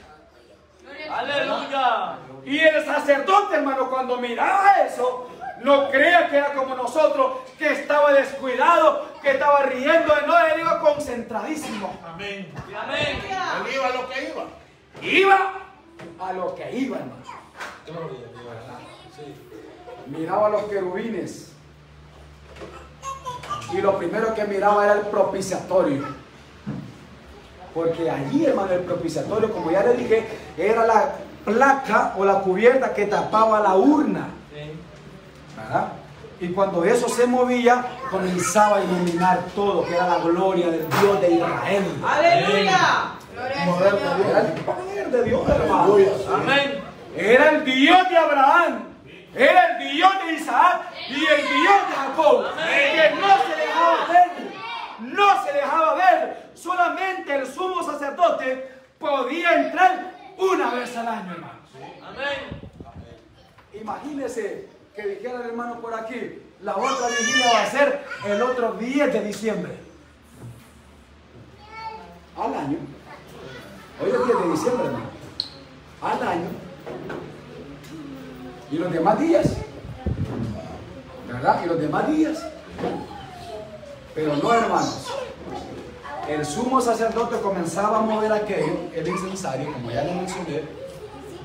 Aleluya. Y el sacerdote, hermano, cuando miraba eso, no creía que era como nosotros, que estaba descuidado, que estaba riendo. No, él iba concentradísimo. Amén. Sí, amén. Él iba a lo que iba. Iba a lo que iba, hermano. Miraba a los querubines. Y lo primero que miraba era el propiciatorio. Porque allí, hermano, el propiciatorio, como ya le dije, era la placa o la cubierta que tapaba la urna. ¿Verdad? Y cuando eso se movía, comenzaba a iluminar todo, que era la gloria del Dios de Israel. Aleluya. Era el poder de Dios, hermano. Amén. Era el Dios de Abraham, era el Dios de Isaac y el Dios de Jacob, que no se dejaba ver, no se dejaba ver. Solamente el sumo sacerdote podía entrar una vez al año, hermanos. Amén. Imagínense que dijera el hermano por aquí, la otra vigilia va a ser el otro 10 de diciembre. Al año. Hoy es 10 de diciembre, hermano. Al año. Y los demás días. ¿Verdad? Y los demás días. Pero no, hermanos. El sumo sacerdote comenzaba a mover aquello, el incensario, como ya lo mencioné.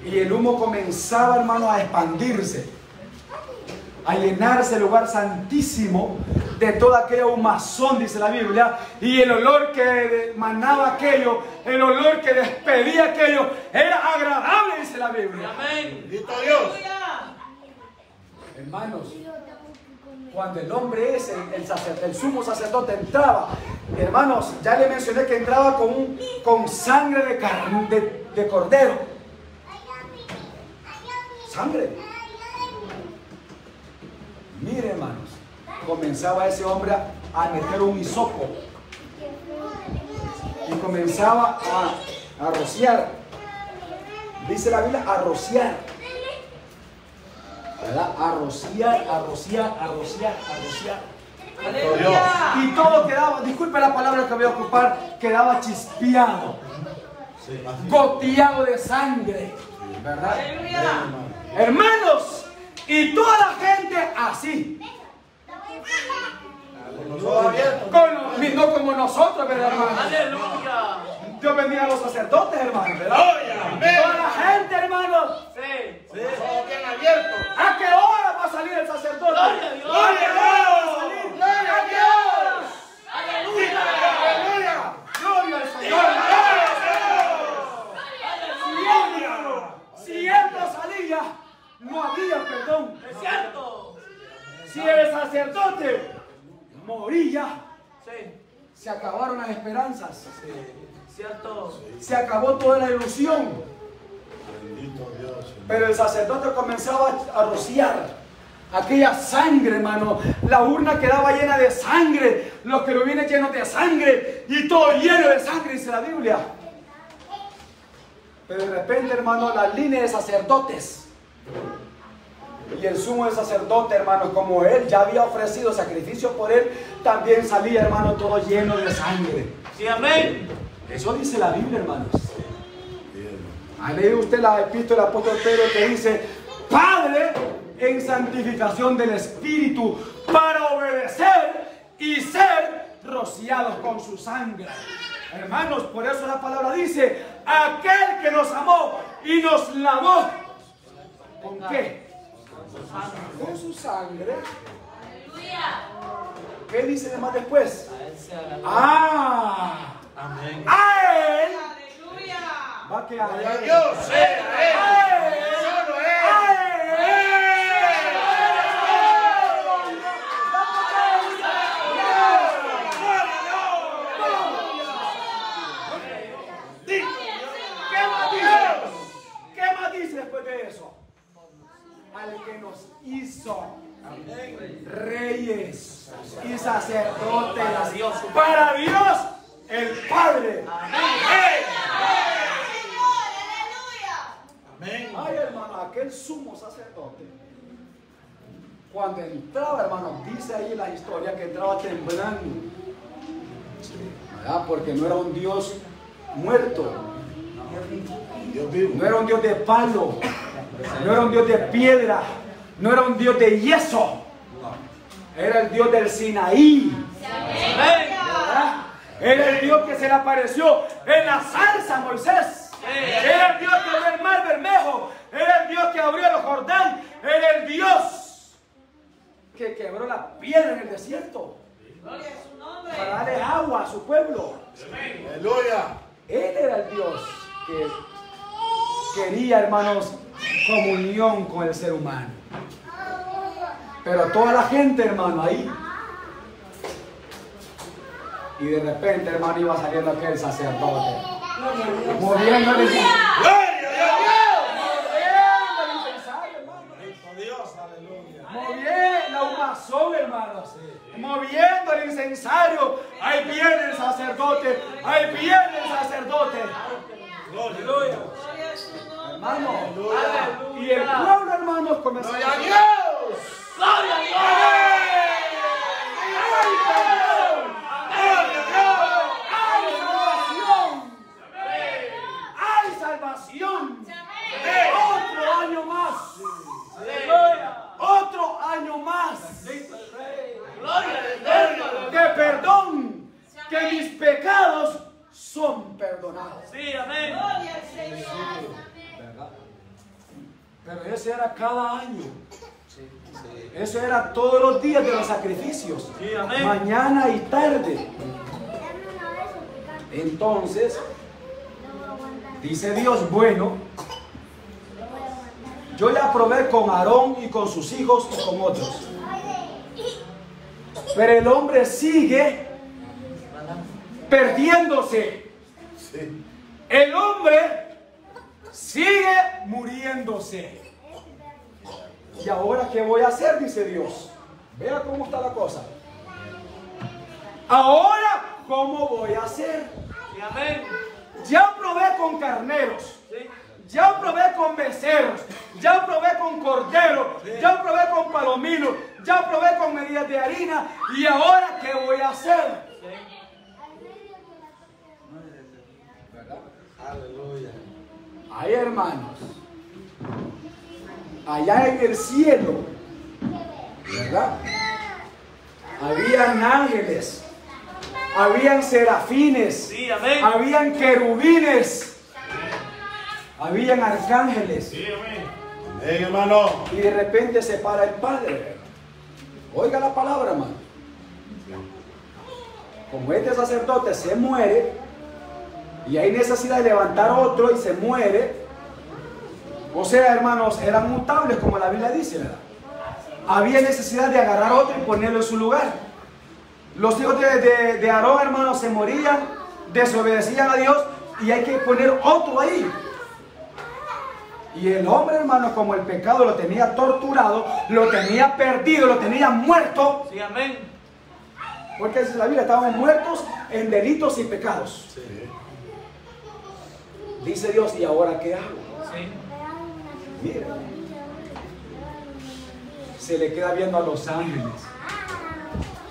Y el humo comenzaba, hermano, a expandirse, a llenarse el lugar santísimo de toda aquella humazón, dice la Biblia, y el olor que emanaba aquello, el olor que despedía aquello, era agradable, dice la Biblia. Amén. Bendito Dios. Hermanos, cuando el hombre ese, el sumo sacerdote entraba, hermanos, ya le mencioné que entraba con sangre de cordero. Sangre. Mire, hermanos, comenzaba ese hombre a meter un hisopo y comenzaba a rociar. Dice la Biblia, a rociar. ¿Verdad? A rociar, a rociar, a rociar, a rociar. Aleluya. Y todo quedaba, disculpe la palabra que voy a ocupar, quedaba chispeado, goteado de sangre. ¿Verdad? Aleluya. Hermanos, y toda la gente así. No como nosotros, ¿verdad, hermanos? Aleluya. Dios bendiga a los sacerdotes, hermanos, ¿verdad? Amén. Toda la gente, hermanos. Sí. Todo bien abierto. ¿A qué hora va a salir el sacerdote? Gloria a Dios. ¿A qué hora va a salir? Gloria a Dios. Aleluya. ¡Aleluya! ¡Gloria al Señor! Si él no salía, no había perdón. Es cierto. Si el sacerdote moría, Sí. se acabaron las esperanzas. Cierto. Se acabó toda la ilusión. Bendito Dios. Pero el sacerdote comenzaba a rociar aquella sangre, hermano. La urna quedaba llena de sangre, los querubines llenos de sangre y todo lleno de sangre, dice la Biblia. Pero de repente, hermano, la línea de sacerdotes y el sumo de sacerdote, hermano, como él ya había ofrecido sacrificio por él, también salía, hermano, todo lleno de sangre. Sí, amén. Eso dice la Biblia, hermanos. ¿Ha leído usted la epístola del apóstol Pedro que dice, Padre, en santificación del Espíritu, para obedecer y ser rociados con su sangre? Hermanos, por eso la palabra dice, aquel que nos amó y nos lavó. ¿Con qué? Con su sangre. ¿Qué dice además después? Ah, Amén. a él. Va que a Gloria a él. Dios. A él. Solo él. ¿Qué más dice después de eso? Al que nos hizo reyes y sacerdotes para Dios el Padre. Amén. Ay, hermano, aquel sumo sacerdote, cuando entraba, hermano, dice ahí en la historia que entraba temblando, ¿verdad? Porque no era un Dios muerto, Dios vivo. no era un Dios de palo, no era un Dios de piedra, no era un Dios de yeso, era el Dios del Sinaí, ¿verdad? Era el Dios que se le apareció en la zarza a Moisés. Era el Dios que abrió el mar Bermejo. Era el Dios que abrió el Jordán. Era el Dios que quebró la piedra en el desierto para darle agua a su pueblo. Aleluya. Él era el Dios que quería, hermanos, comunión con el ser humano. Pero toda la gente, hermano, ahí. Y de repente, hermano, iba saliendo aquel sacerdote, moviendo el incensario, Dios, aleluya. moviendo la humazón, hermanos, moviendo el incensario. Ahí viene el sacerdote, ahí viene el sacerdote, Aleluya. hermano. Y el pueblo, hermanos, comenzó a Gloria a Dios. ¡hay salvación! ¡Otro año más! ¡Otro año más! ¡De perdón! ¡Que mis pecados son perdonados! Sí, amén. ¿Verdad? Pero ese era cada año. Eso era todos los días de los sacrificios. Sí, amén. Mañana y tarde. Entonces, dice Dios, bueno, yo le aprobé con Aarón y con sus hijos y con otros. Pero el hombre sigue perdiéndose. Sí. El hombre sigue muriéndose. ¿Y ahora qué voy a hacer? Dice Dios. Vea cómo está la cosa. Ahora, ¿cómo voy a hacer? Sí, amén. Ya probé con carneros. Sí. Ya probé con becerros. Ya probé con corderos. Ya probé con palominos. Ya probé con medidas de harina. ¿Y ahora qué voy a hacer? ¿Verdad? Aleluya. Ay, hermanos, allá en el cielo, ¿verdad? Habían ángeles, habían serafines, Sí, amén. habían querubines, habían arcángeles. Amén, hermano. Y de repente se para el Padre. Oiga la palabra, hermano. Como este sacerdote se muere y hay necesidad de levantar otro y se muere, o sea, hermanos, eran mutables como la Biblia dice, ¿verdad? Había necesidad de agarrar otro y ponerlo en su lugar. Los hijos de Aarón, hermanos, se morían, desobedecían a Dios y hay que poner otro ahí. Y el hombre, hermanos, como el pecado lo tenía torturado, lo tenía perdido, lo tenía muerto, Sí, amén. porque dice la Biblia, estaban muertos en delitos y pecados. Sí. Dice Dios, ¿y ahora qué hago? Sí. Mira, se le queda viendo a los ángeles,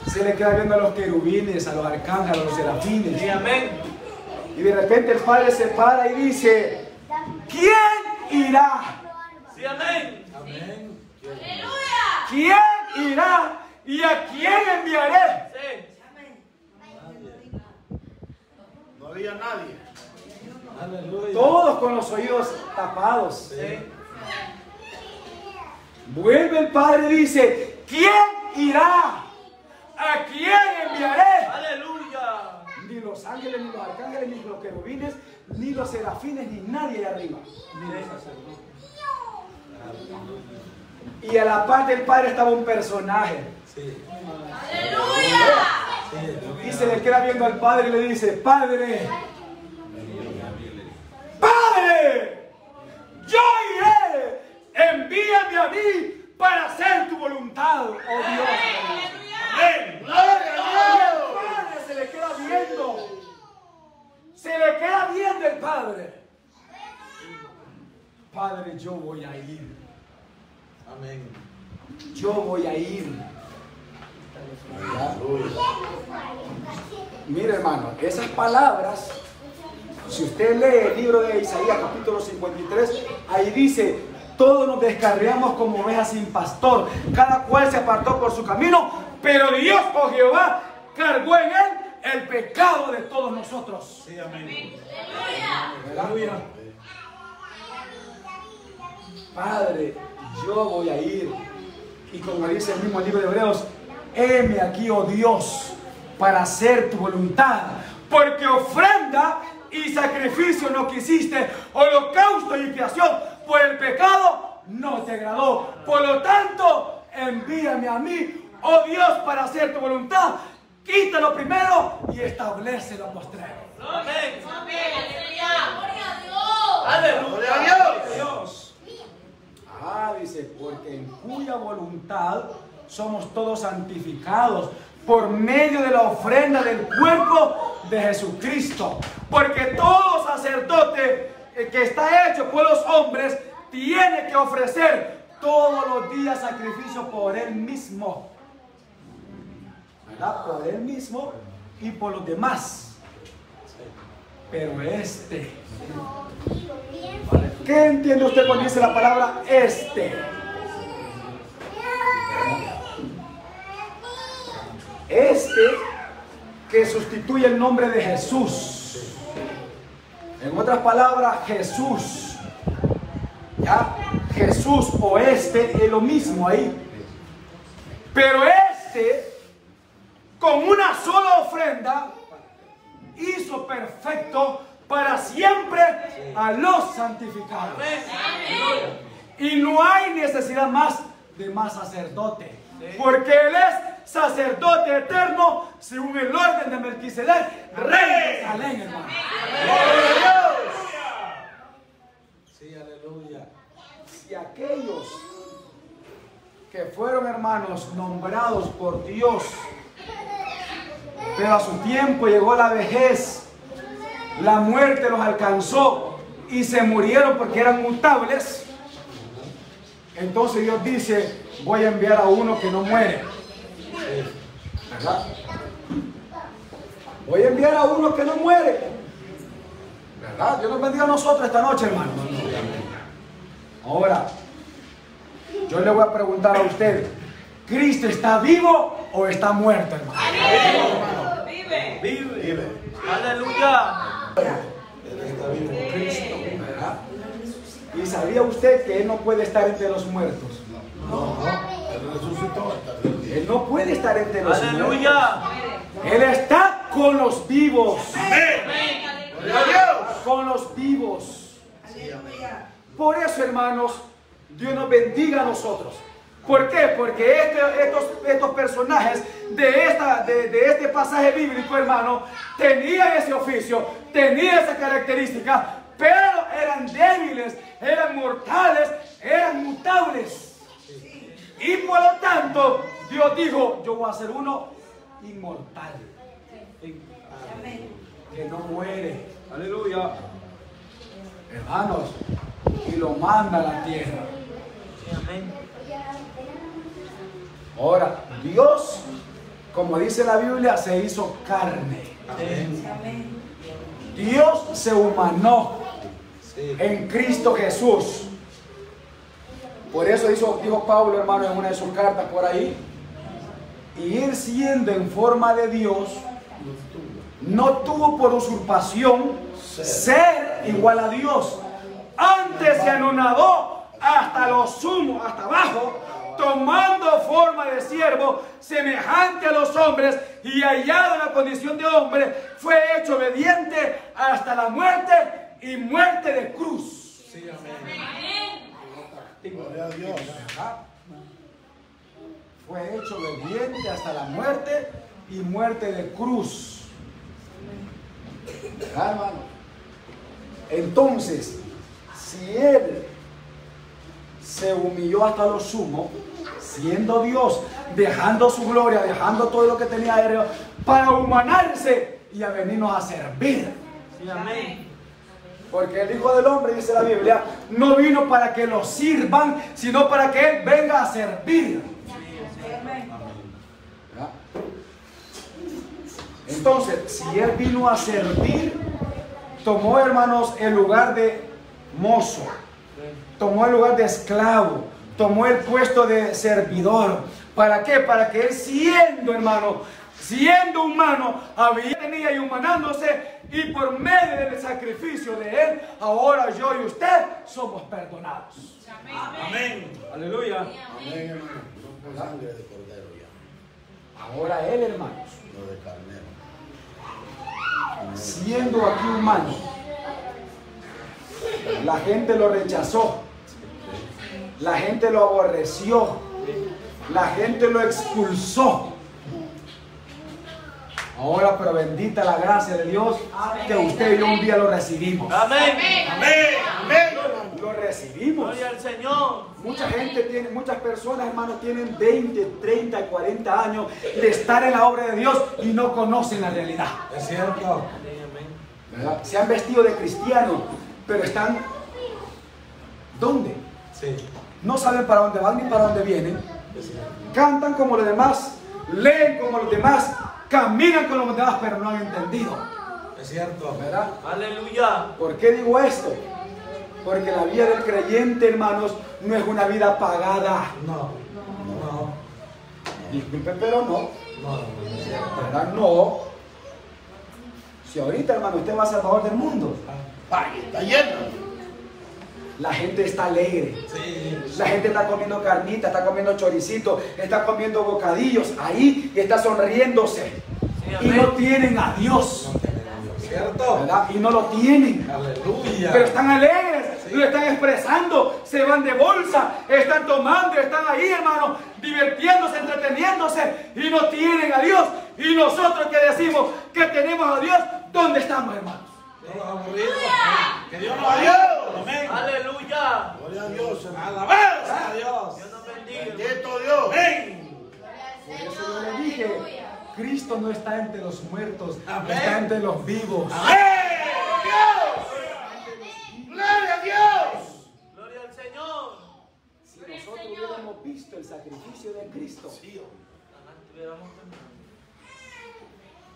se le queda viendo a los querubines, a los arcángeles, a los serafines. Sí, amén. Y de repente el Padre se para y dice, ¿quién irá? Sí, amén. Amén. ¿Quién irá y a quién enviaré? Sí. No había nadie. Aleluya. Todos con los oídos tapados. Sí. Vuelve el Padre y dice, ¿quién irá? ¿A quién enviaré? Aleluya. Ni los ángeles, ni los arcángeles, ni los querubines, ni los serafines, ni nadie de arriba. Ni los sacerdotes. Y a la parte del Padre estaba un personaje. Sí. Y se le queda viendo al Padre y le dice, Padre, Padre, yo iré, envíame a mí para hacer tu voluntad, oh Dios. Amén. Gloria a Y Dios. el Padre se le queda viendo. Se le queda viendo el Padre. Padre, yo voy a ir. Amén. Yo voy a ir. Mire, hermano, esas palabras, si usted lee el libro de Isaías capítulo 53, ahí dice, todos nos descarriamos como ovejas sin pastor, cada cual se apartó por su camino, pero Dios, oh Jehová, cargó en él el pecado de todos nosotros. Sí, amén. Aleluya. Padre, yo voy a ir. Y como dice el mismo libro de Hebreos, heme aquí, oh Dios, para hacer tu voluntad. Porque ofrenda y sacrificio no quisiste, holocausto y expiación por el pecado no te agradó. Por lo tanto, envíame a mí, oh Dios, para hacer tu voluntad. Quítalo primero y establece lo postrero. Amén. Gloria a Dios. Dice, porque en cuya voluntad somos todos santificados por medio de la ofrenda del cuerpo de Jesucristo. Porque todo sacerdote que está hecho por los hombres tiene que ofrecer todos los días sacrificio por él mismo. ¿Verdad? Por él mismo y por los demás. Pero este, ¿qué entiende usted cuando dice la palabra este? Este que sustituye el nombre de Jesús. En otras palabras, Jesús. ¿Ya? Jesús o este es lo mismo ahí. Pero este, con una sola ofrenda, hizo perfecto para siempre a los santificados. Y no hay necesidad más de más sacerdote, porque él es sacerdote eterno según el orden de Melquisedec, rey de Salem, hermano. Sí, aleluya. Si aquellos que fueron, hermanos, nombrados por Dios, pero a su tiempo llegó la vejez, la muerte los alcanzó y se murieron porque eran mutables, entonces Dios dice, voy a enviar a uno que no muere. ¿Verdad? Voy a enviar a uno que no muere. ¿Verdad? Dios nos bendiga a nosotros esta noche, hermano. Ahora, yo le voy a preguntar a usted, ¿Cristo está vivo o está muerto, hermano? Vive. Vive. Aleluya. Él está vivo. Cristo, ¿verdad? ¿Y sabía usted que Él no puede estar entre los muertos? No, Él resucitó. Él no puede estar entre los muertos. Aleluya. Él está con los vivos. Gloria a Dios. Con los vivos. Por eso, hermanos, Dios nos bendiga a nosotros. ¿Por qué? Porque estos personajes de este pasaje bíblico, hermano, tenían ese oficio, tenían esa característica, pero eran débiles, eran mortales, eran mutables. Y por lo tanto, Dios dijo, yo voy a hacer uno inmortal, que no muere. Aleluya. Hermanos, y lo manda a la tierra. Amén. Ahora, Dios, como dice la Biblia, se hizo carne. Amén. Dios se humanó. Sí. en Cristo Jesús. Por eso dijo Pablo, hermano, en una de sus cartas por ahí, y él siendo en forma de Dios, no tuvo por usurpación ser igual a Dios. Antes se anonadó hasta lo sumo, hasta abajo, tomando forma de siervo, semejante a los hombres, y hallado en la condición de hombre, fue hecho obediente hasta la muerte y muerte de cruz. Sí, amén. Gloria a Dios. Fue hecho obediente hasta la muerte y muerte de cruz. ¿Verdad, hermano? Entonces, si él se humilló hasta lo sumo, siendo Dios, dejando su gloria, dejando todo lo que tenía aéreo, para humanarse y a venirnos a servir. Sí, amén. Porque el Hijo del Hombre, dice la Biblia, no vino para que lo sirvan, sino para que Él venga a servir. ¿verdad? Entonces, si Él vino a servir, tomó, hermanos, el lugar de mozo, tomó el lugar de esclavo, tomó el puesto de servidor. ¿Para qué? Para que Él, siendo, hermano, siendo humano, venía y humanándose, y por medio del sacrificio de Él, ahora yo y usted somos perdonados. Amén. Aleluya. Amén, hermano. No por sangre de cordero ya, Ahora Él, hermanos, no de carnero. siendo aquí humano, la gente lo rechazó, la gente lo aborreció, la gente lo expulsó. Ahora, pero bendita la gracia de Dios, que usted y yo un día lo recibimos. Amén. Amén. Amén. Lo recibimos. Gloria al Señor. Muchas personas, hermanos, tienen 20, 30, 40 años de estar en la obra de Dios y no conocen la realidad. Es cierto. ¿Verdad? Se han vestido de cristianos, pero están, ¿dónde? Sí. No saben para dónde van ni para dónde vienen. Es cierto. Cantan como los demás, leen como los demás, caminan como los demás, pero no han entendido. Es cierto. ¿Verdad? Aleluya. ¿Por qué digo esto? Porque la vida del creyente, hermanos, no es una vida pagada. No. No. Disculpe, pero no. No. Es cierto. ¿Verdad? No. Si ahorita, hermano, usted va a Salvador del mundo, Ay, está lleno. la gente está alegre. Sí. La gente está comiendo carnita, está comiendo choricito, está comiendo bocadillos ahí y está sonriéndose. Sí, Y amén. no tienen a Dios, Es cierto. ¿verdad? Y no lo tienen. Aleluya. Pero están alegres, Sí. lo están expresando, se van de bolsa, están tomando, están ahí, hermano, divirtiéndose, entreteniéndose y no tienen a Dios. Y nosotros que decimos que tenemos a Dios, ¿dónde estamos, hermanos? Todos aburridos. Que Dios nos ayude. Amén. Aleluya. Gloria a Dios, hermano. Alabanza a Dios. Dios nos bendiga. Bendito Dios. Amén. Por eso yo le dije, Cristo no está entre los muertos, Amén. está entre los vivos. Amén. Dios. Gloria a Dios. Gloria al Señor. Si nosotros hubiéramos visto el sacrificio de Cristo,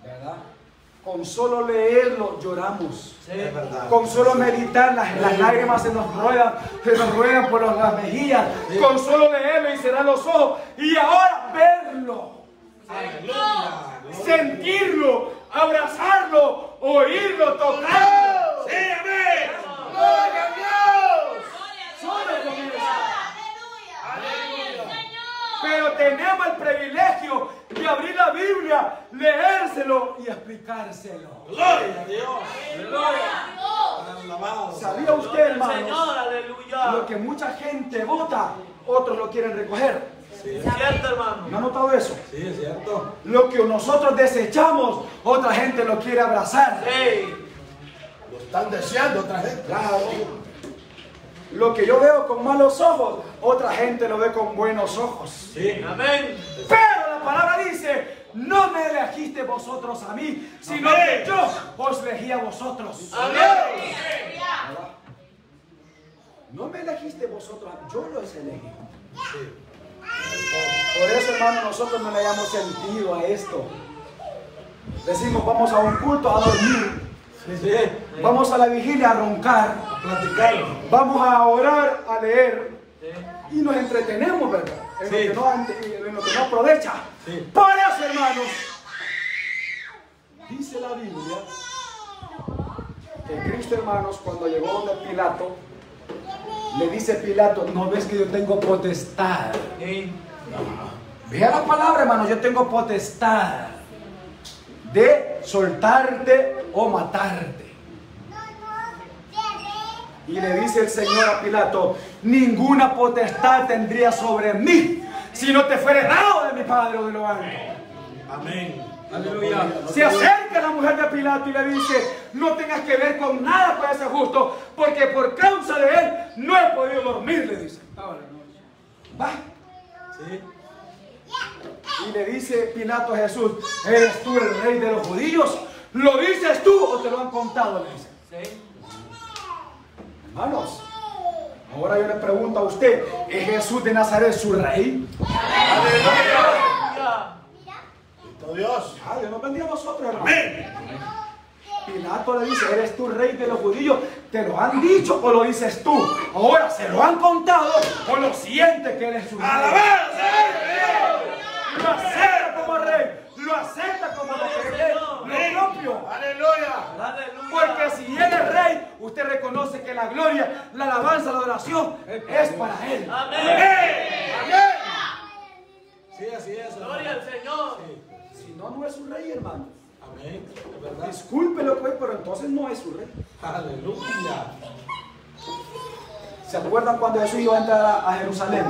¿verdad? Con solo leerlo lloramos. Sí. Es verdad. Con solo meditar las lágrimas se nos ruedan por las mejillas. Sí. Con solo leerlo y cerrar los ojos. Y ahora verlo, Aleluya. sentirlo, abrazarlo, oírlo, tocarlo. Sí, amén. Gloria a Dios. Solo con eso. Aleluya. Pero tenemos el privilegio de abrir la Biblia, leérselo y explicárselo. Gloria a Dios. Aleluya. Alabado. ¿Sabía usted, Gloria al hermano? Señor. Aleluya. Lo que mucha gente vota, otros lo quieren recoger. Sí. Es cierto, hermano. ¿No ha notado eso? Sí, es cierto. Lo que nosotros desechamos, otra gente lo quiere abrazar. Sí. Lo están deseando otra gente. Claro. Lo que yo veo con malos ojos, otra gente lo ve con buenos ojos. Sí. Amén. Pero la palabra dice, no me elegiste vosotros a mí, sino Amén. que yo os elegí a vosotros. Amén. No me elegiste vosotros, yo los elegí. Sí. Por eso, hermano, nosotros no le hayamos sentido a esto. Decimos, vamos a un culto a dormir. Vamos a la vigilia a roncar, A platicar. vamos a orar, a leer y nos entretenemos, ¿verdad? En lo que no aprovecha. Por eso, hermanos, dice la Biblia que Cristo, hermanos, cuando llegó donde Pilato, le dice Pilato, ¿no ves que yo tengo potestad? Vea la palabra, hermanos, yo tengo potestad de soltarte o matarte. Y le dice el Señor a Pilato, ninguna potestad tendría sobre mí si no te fuera dado de mi Padre o de lo alto. Amén. Aleluya. Se acerca la mujer de Pilato y le dice, no tengas que ver con nada con ese justo, porque por causa de él no he podido dormir, le dice. Va. Sí. Y le dice Pilato a Jesús, ¿eres tú el rey de los judíos? ¿Lo dices tú o te lo han contado? Le dice. Sí. Hermanos, ahora yo le pregunto a usted, ¿es Jesús de Nazaret su rey? Aleluya. Cristo Dios. Ah, Dios nos bendiga a nosotros, hermano. Pilato le dice, ¿eres tú rey de los judíos? ¿Te lo han dicho o lo dices tú? Ahora, ¿se lo han contado o lo siente que él es su rey? Lo acepta como rey, lo acepta como lo propio. Aleluya. Porque si él es rey, usted reconoce que la gloria, la alabanza, la adoración es para él. Amén. Sí, así es. Gloria al Señor. Si no, no es su rey, hermano. Amén. Es verdad. Discúlpelo, pues, pero entonces no es su rey. Aleluya. ¿Se acuerdan cuando Jesús iba a entrar a Jerusalén?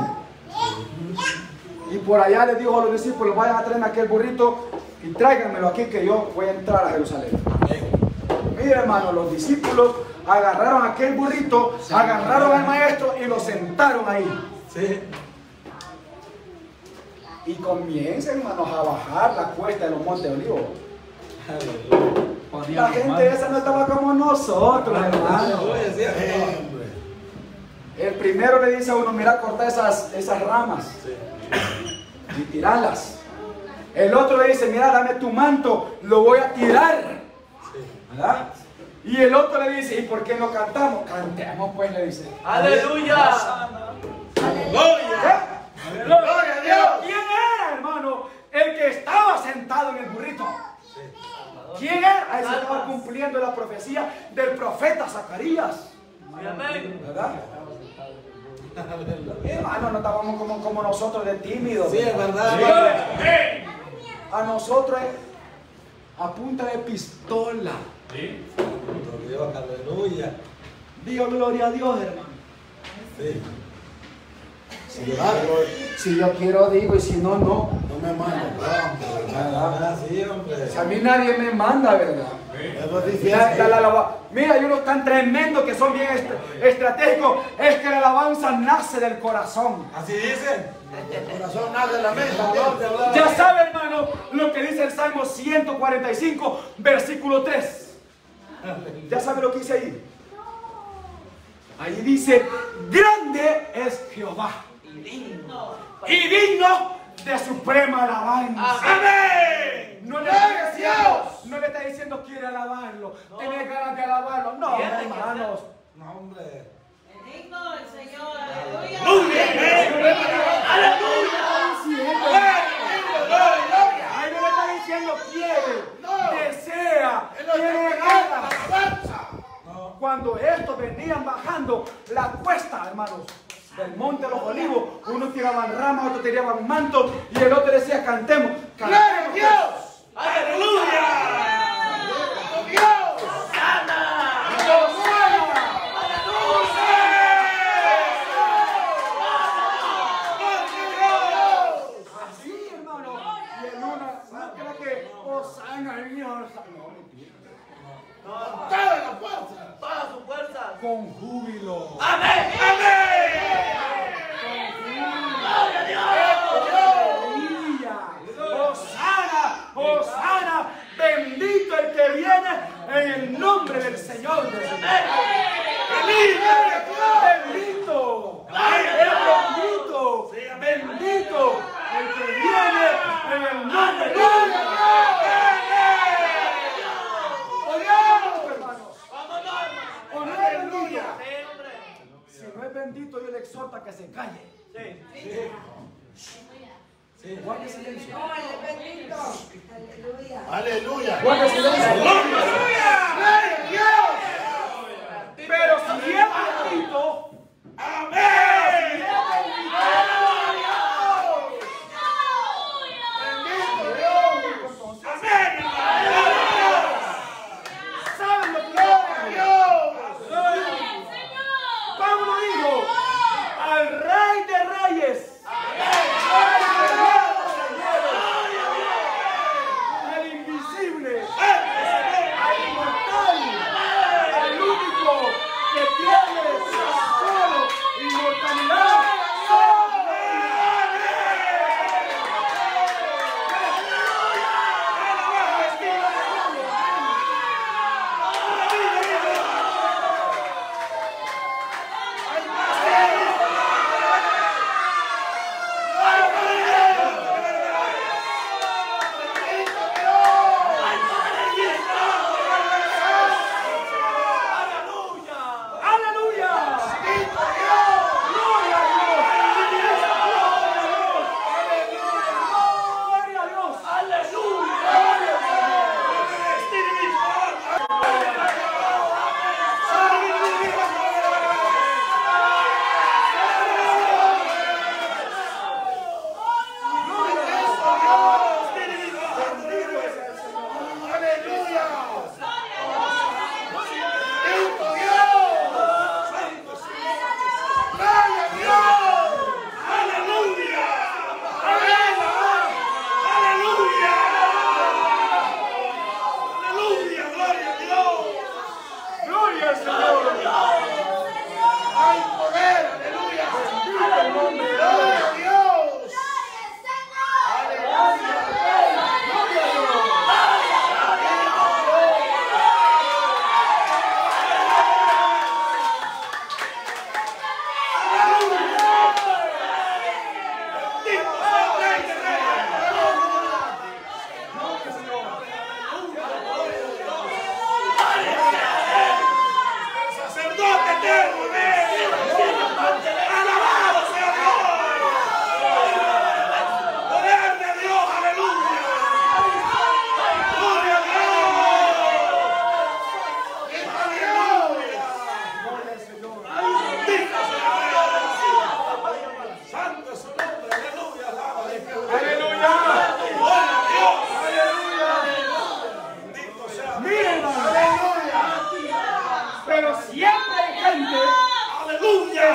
Y por allá le dijo a los discípulos, vayan a traerme aquel burrito y tráiganmelo aquí que yo voy a entrar a Jerusalén. Mira, hermano, los discípulos agarraron aquel burrito, agarraron al maestro y lo sentaron ahí. Sí. Y comienzan, hermanos, a bajar la cuesta de los Montes de Olivos. Aleluya. La gente esa no estaba como nosotros, hermano. Aleluya, sí, hombre. El primero le dice a uno, mira, corta esas ramas y tirarlas. El otro le dice, mira, dame tu manto, lo voy a tirar. ¿Verdad? Y el otro le dice, ¿y por qué no cantamos? Cantemos, pues, le dice. Aleluya. Aleluya. Gloria a Dios. ¿Quién era, hermano, el que estaba sentado en el burrito? ¿Quién era? Ahí se estaba cumpliendo la profecía del profeta Zacarías. Amén. ¿Verdad? Hermano, no estábamos como nosotros de tímidos. Sí, es verdad. Sí. A nosotros es a punta de pistola. Cristo Dios, aleluya. Diga gloria a Dios, hermano. Sí. Si yo quiero, digo, y si no, no. No me mandes. Ah, sí, hombre. A mí nadie me manda, ¿verdad? Eso es difícil. Mira, hay unos tan tremendos que son bien estratégicos. Es que la alabanza nace del corazón. Así dicen. El corazón nace de la mente. Ya sabe, hermano, lo que dice el Salmo 145, versículo 3. Ya sabe lo que dice ahí. Ahí dice, grande es Jehová y digno de suprema alabanza. Amén. No le está diciendo quiere alabarlo, tiene ganas de alabarlo. No, hermanos. No, hombre. Digno el Señor, aleluya. Ahí no le está diciendo quiere, desea, tiene ganas. Cuando estos venían bajando la cuesta, hermanos, del monte de los olivos, unos tiraban ramas, otros tiraban mantos y el otro decía cantemos, cantemos. Dios. Aleluya. Dios. Así, hermano. Y el uno, ¿no cree que Hosanna al Dios? Toda la fuerza. Toda su fuerza. Con júbilo. Amén. Hosanna, Hosanna, bendito el que viene en el nombre del Señor. Bendito, bendito el que viene en el nombre del Señor. hasta que se calle. Sí. Guarde silencio. Aleluya. Guarde silencio. Pero si es bendito, Amén. ¿saben lo que Pablo dijo? Al Rey de Reyes. Al invisible. Al inmortal. Al único que tiene solo inmortalidad.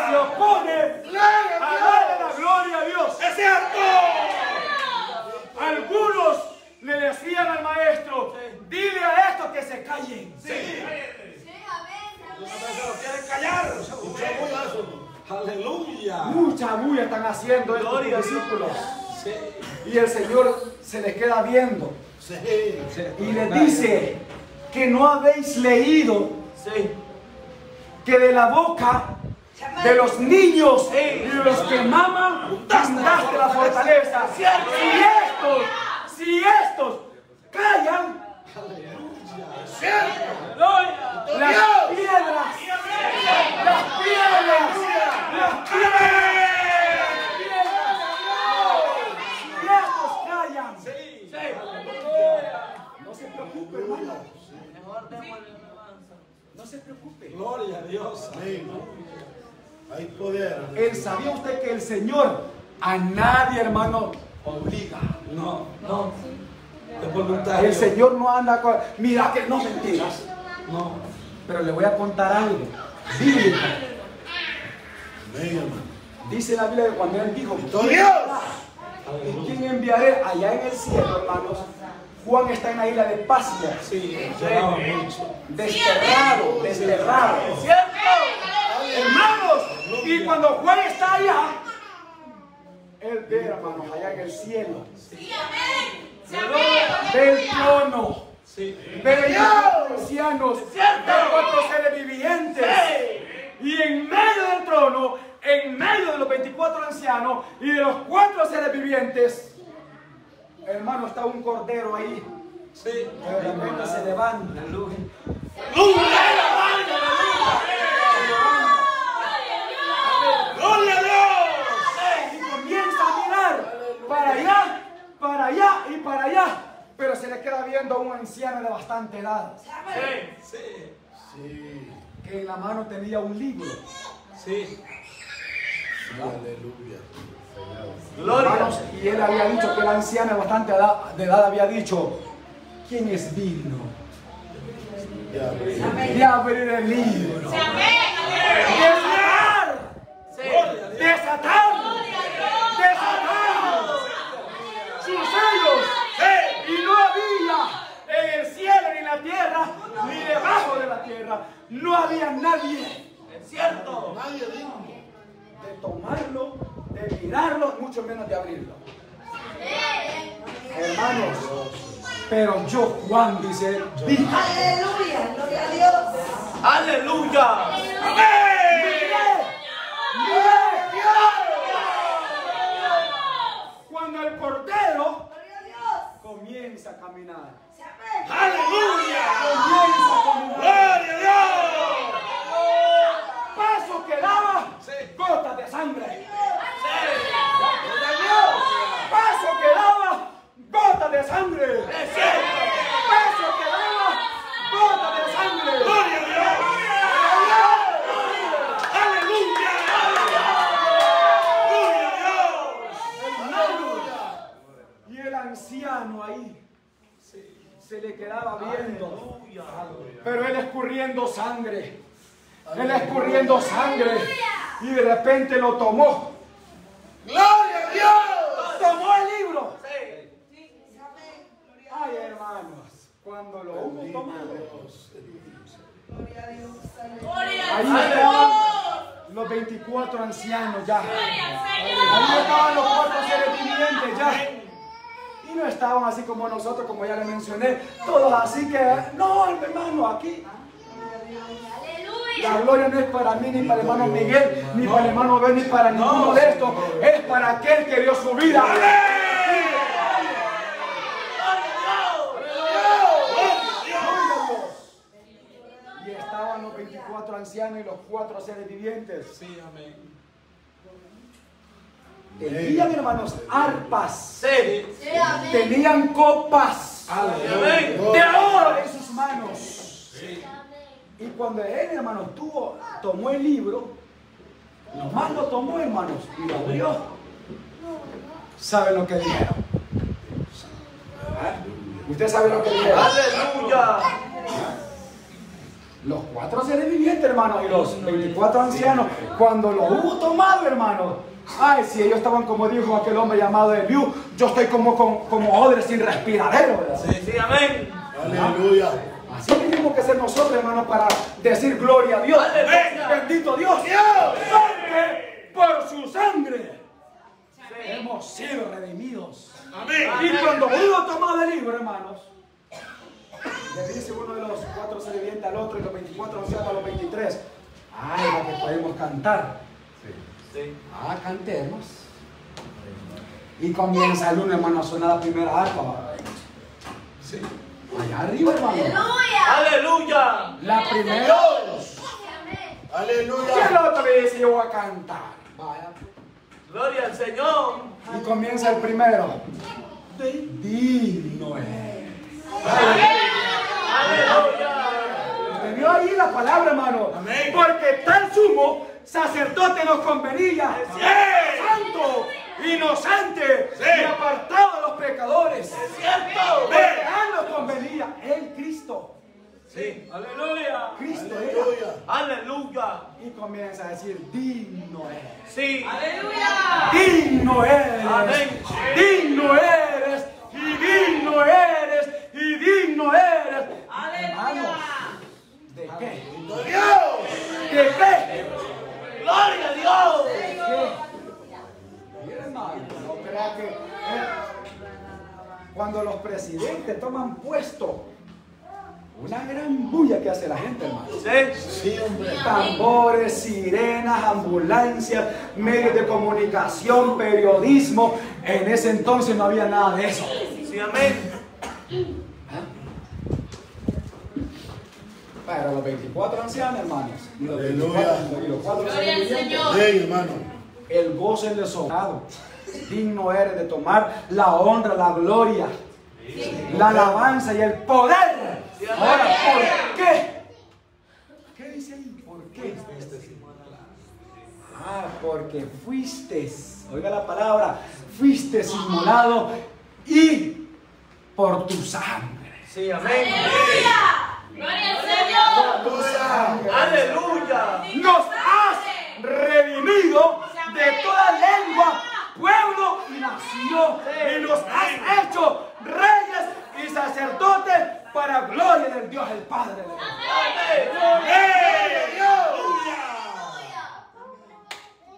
se opone a darle la gloria a Dios. ¡Es cierto! Algunos le decían al maestro, dile a estos que se callen. Sí. Se quieren callar. Aleluya. Mucha bulla están haciendo estos discípulos. Sí. Y el Señor se les queda viendo. Sí. Y les dice que no habéis leído que de la boca de los niños y de los que maman fundaste la fortaleza. Si estos callan, las piedras callan. No se preocupe, hermano. No se preocupe. Gloria a Dios. Amén. Hay poder. ¿Sabía usted que el Señor a nadie, hermano, obliga? No. Es voluntario. El Señor no anda con... Mira que no mentiras. No. Pero le voy a contar algo. Bíblico. Amén, hermano. Dice la Biblia que cuando Él dijo, Dios. ¿y quién enviaré allá en el cielo, hermanos? Juan está en la isla de Pasmos. Sí, lloraba mucho. Desterrado. Hermanos, y cuando Juan está allá, él ve, hermanos, allá en el cielo. Ve el trono. Ve los ancianos. Ve 4 seres vivientes. Y en medio del trono, en medio de los 24 ancianos y de los 4 seres vivientes, hermano, está un cordero ahí. Sí. De repente se levanta. ¡Gloria a Dios! y para allá, pero se le queda viendo a un anciano de bastante edad. Sí. Que en la mano tenía un libro. Sí. Aleluya. Hermanos, y él había dicho que el anciano de bastante edad había dicho: ¿quién es digno de abrir el libro? Desatar sus sellos. Y no había en el cielo ni en la tierra ni debajo de la tierra, no había nadie, Es cierto. Nadie digno. de tomarlo, de mirarlo, mucho menos de abrirlo. Hermanos, pero yo, Juan, dice, dije: Aleluya, gloria a Dios. Aleluya. cuando el Cordero comienza a caminar, Aleluya. comienza a caminar, Gloria a Dios. paso que daba, gotas de sangre. Paso que daba, gotas de sangre. Es cierto. Paso que daba, gotas de sangre. Gloria a Dios. Aleluya. Gloria a Dios. Y el anciano ahí se le quedaba viendo, pero él escurriendo sangre. Él escurriendo sangre. Y de repente lo tomó. Gloria a Dios. Tomó el libro. Sí. Ay, hermanos, cuando lo hubo tomado, ahí estaban los 24 ancianos ya. Ahí estaban los 4 seres vivientes ya. Y no estaban así como nosotros, como ya les mencioné, todos así que, no, hermano, aquí la gloria no es para mí, ni para el hermano Miguel, ni para el hermano Ben, ni para ninguno de estos. Es para aquel que dio su vida. Y estaban los 24 ancianos y los 4 seres vivientes. Sí, amén. Tenían, hermanos, arpas. Sí. Tenían copas Amén. de oro en sus manos. Y cuando él, hermanos, tomó el libro, nomás lo tomó, hermanos, y lo abrió. ¿Saben lo que dijeron? ¿Usted sabe lo que dijeron? Aleluya. Los 4 seres vivientes, hermanos, y los 24 ancianos, cuando lo hubo tomado, hermanos, ay, si ellos estaban como dijo aquel hombre llamado Eliú, yo estoy como odre sin respiradero, ¿verdad? Sí, amén. Aleluya. Así tenemos que ser nosotros, hermanos, para decir gloria a Dios. Aleluya. Bendito Dios. Porque por su sangre hemos sido redimidos. Amén. Y cuando hubo tomado el libro, hermanos, le dice uno de los 4 seres vivientes al otro y los 24 ancianos a los 23: ay, lo que podemos cantar. Sí. Cantemos. Y comienza el uno, hermano, a sonar la primera arpa. Sí. Allá arriba, hermano. Aleluya. La primera. Y Aleluya. el otro le dice: yo voy a cantar. Vaya. Gloria al Señor. Y comienza el primero. Digno es. Aleluya. ¿Usted vio ahí la palabra, hermano? Amén. Porque tal sumo sacerdote nos convenía. Sí. Santo, inocente y apartado de los pecadores. Es cierto. Porque a él nos convenía. Él, Cristo. Sí. Aleluya. Cristo era. Aleluya. Aleluya. Y comienza a decir: digno es. Sí. Digno eres. Amén. Digno eres. Y digno eres. Y digno eres. Hermanos, ¿de qué? Dios. ¿De qué? Gloria a Dios. Mira, hermano, no crea que cuando los presidentes toman puesto, una gran bulla que hace la gente, hermano. Sí. Sí, hombre. Tambores, sirenas, ambulancias, medios de comunicación, periodismo. En ese entonces no había nada de eso. Sí, amén. Pero los 24 ancianos, hermanos, y los Aleluya. 24 Gloria al Señor. Bien, hermano. el gozo es desobrado. digno eres de tomar la honra, la gloria, la alabanza y el poder. Ahora, ¿por qué? ¿Qué dice ahí? ¿Por qué? Ah, porque fuiste, oiga la palabra, fuiste inmolado y por tu sangre. Sí, amén. Gloria al Señor. Por tu sangre. Aleluya. Nos has redimido de toda lengua, pueblo y nación. Y nos has hecho reyes y sacerdotes para gloria del Dios el Padre.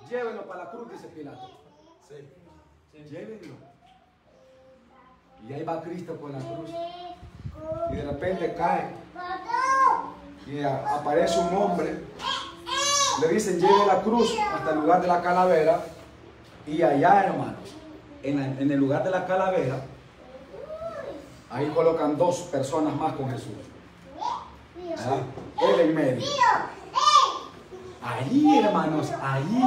Llévenlo para la cruz, dice Pilato. Llévenlo. Y ahí va Cristo con la cruz. Y de repente cae. Y aparece un hombre. Le dicen, lleve la cruz hasta el lugar de la calavera. Y allá, hermanos, en el lugar de la calavera, ahí colocan dos personas más con Jesús. Él en medio. Allí, hermanos, allí,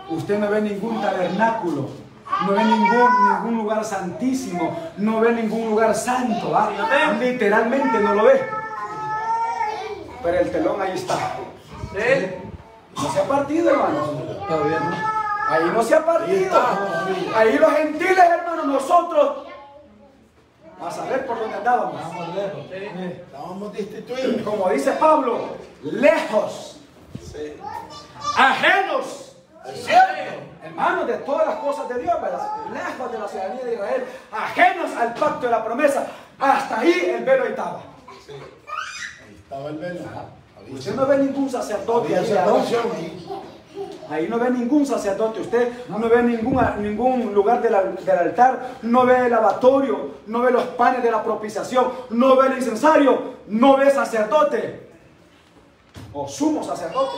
usted no ve ningún tabernáculo, no ve ningún lugar santísimo, no ve ningún lugar santo. Literalmente no lo ve. Pero el telón ahí está. No se ha partido, hermanos. Todavía no. Ahí no se ha partido. Ahí los gentiles, hermanos, nosotros, a saber por dónde andábamos. Estábamos lejos. Estábamos destituidos. Como dice Pablo, lejos, ajenos, hermanos, de todas las cosas de Dios, ¿verdad? Lejos de la ciudadanía de Israel, ajenos al pacto de la promesa. Hasta ahí el velo estaba. Ahí estaba el velo. Usted no ve ningún sacerdote ahí, ahí no ve ningún sacerdote, usted no ve ningún lugar del altar, no ve el lavatorio, no ve los panes de la propiciación, no ve el incensario, no ve sacerdote o sumo sacerdote,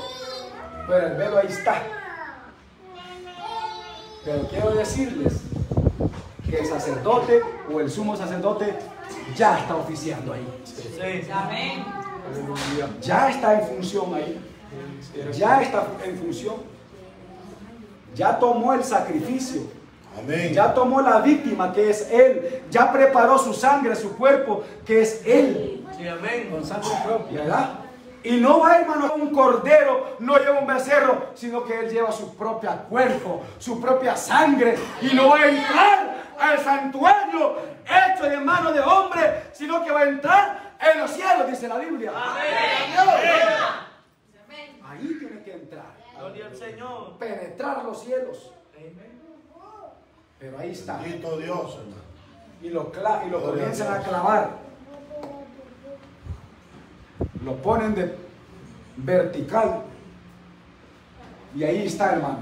pero el velo ahí está. Pero quiero decirles que el sacerdote o el sumo sacerdote ya está oficiando ahí. Sí. Amén. Ya está en función ahí. Ya está en función. Ya tomó el sacrificio. Amén. Ya tomó la víctima que es Él. Ya preparó su sangre, su cuerpo que es Él. Sí, amén. Con sangre propia. ¿Verdad? Y no va, hermano, un cordero, no lleva un becerro, sino que Él lleva su propio cuerpo, su propia sangre. Y no va a entrar al santuario hecho de mano de hombre, sino que va a entrar en los cielos, dice la Biblia. Ahí tiene que entrar. Gloria al Señor. Penetrar los cielos. Pero ahí está. Bendito Dios, hermano. Y lo comienzan a clavar. Lo ponen de vertical. Y ahí está, hermano.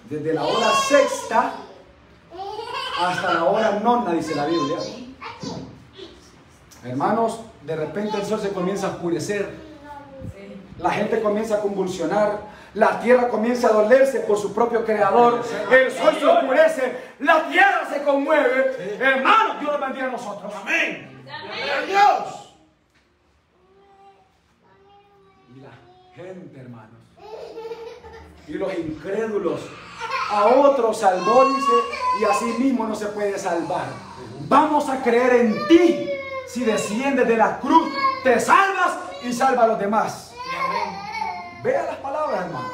Desde la hora sexta hasta la hora nona, dice la Biblia. Hermanos, de repente el sol se comienza a oscurecer. La gente comienza a convulsionar. La tierra comienza a dolerse por su propio creador. El sol se oscurece. La tierra se conmueve. Hermanos, Dios nos bendiga a nosotros. Amén. Dios. Y la gente, hermanos, y los incrédulos, a otros salvó, dice, y así mismo no se puede salvar. Vamos a creer en ti. Si desciendes de la cruz, te salvas y salva a los demás. Vea las palabras, hermano.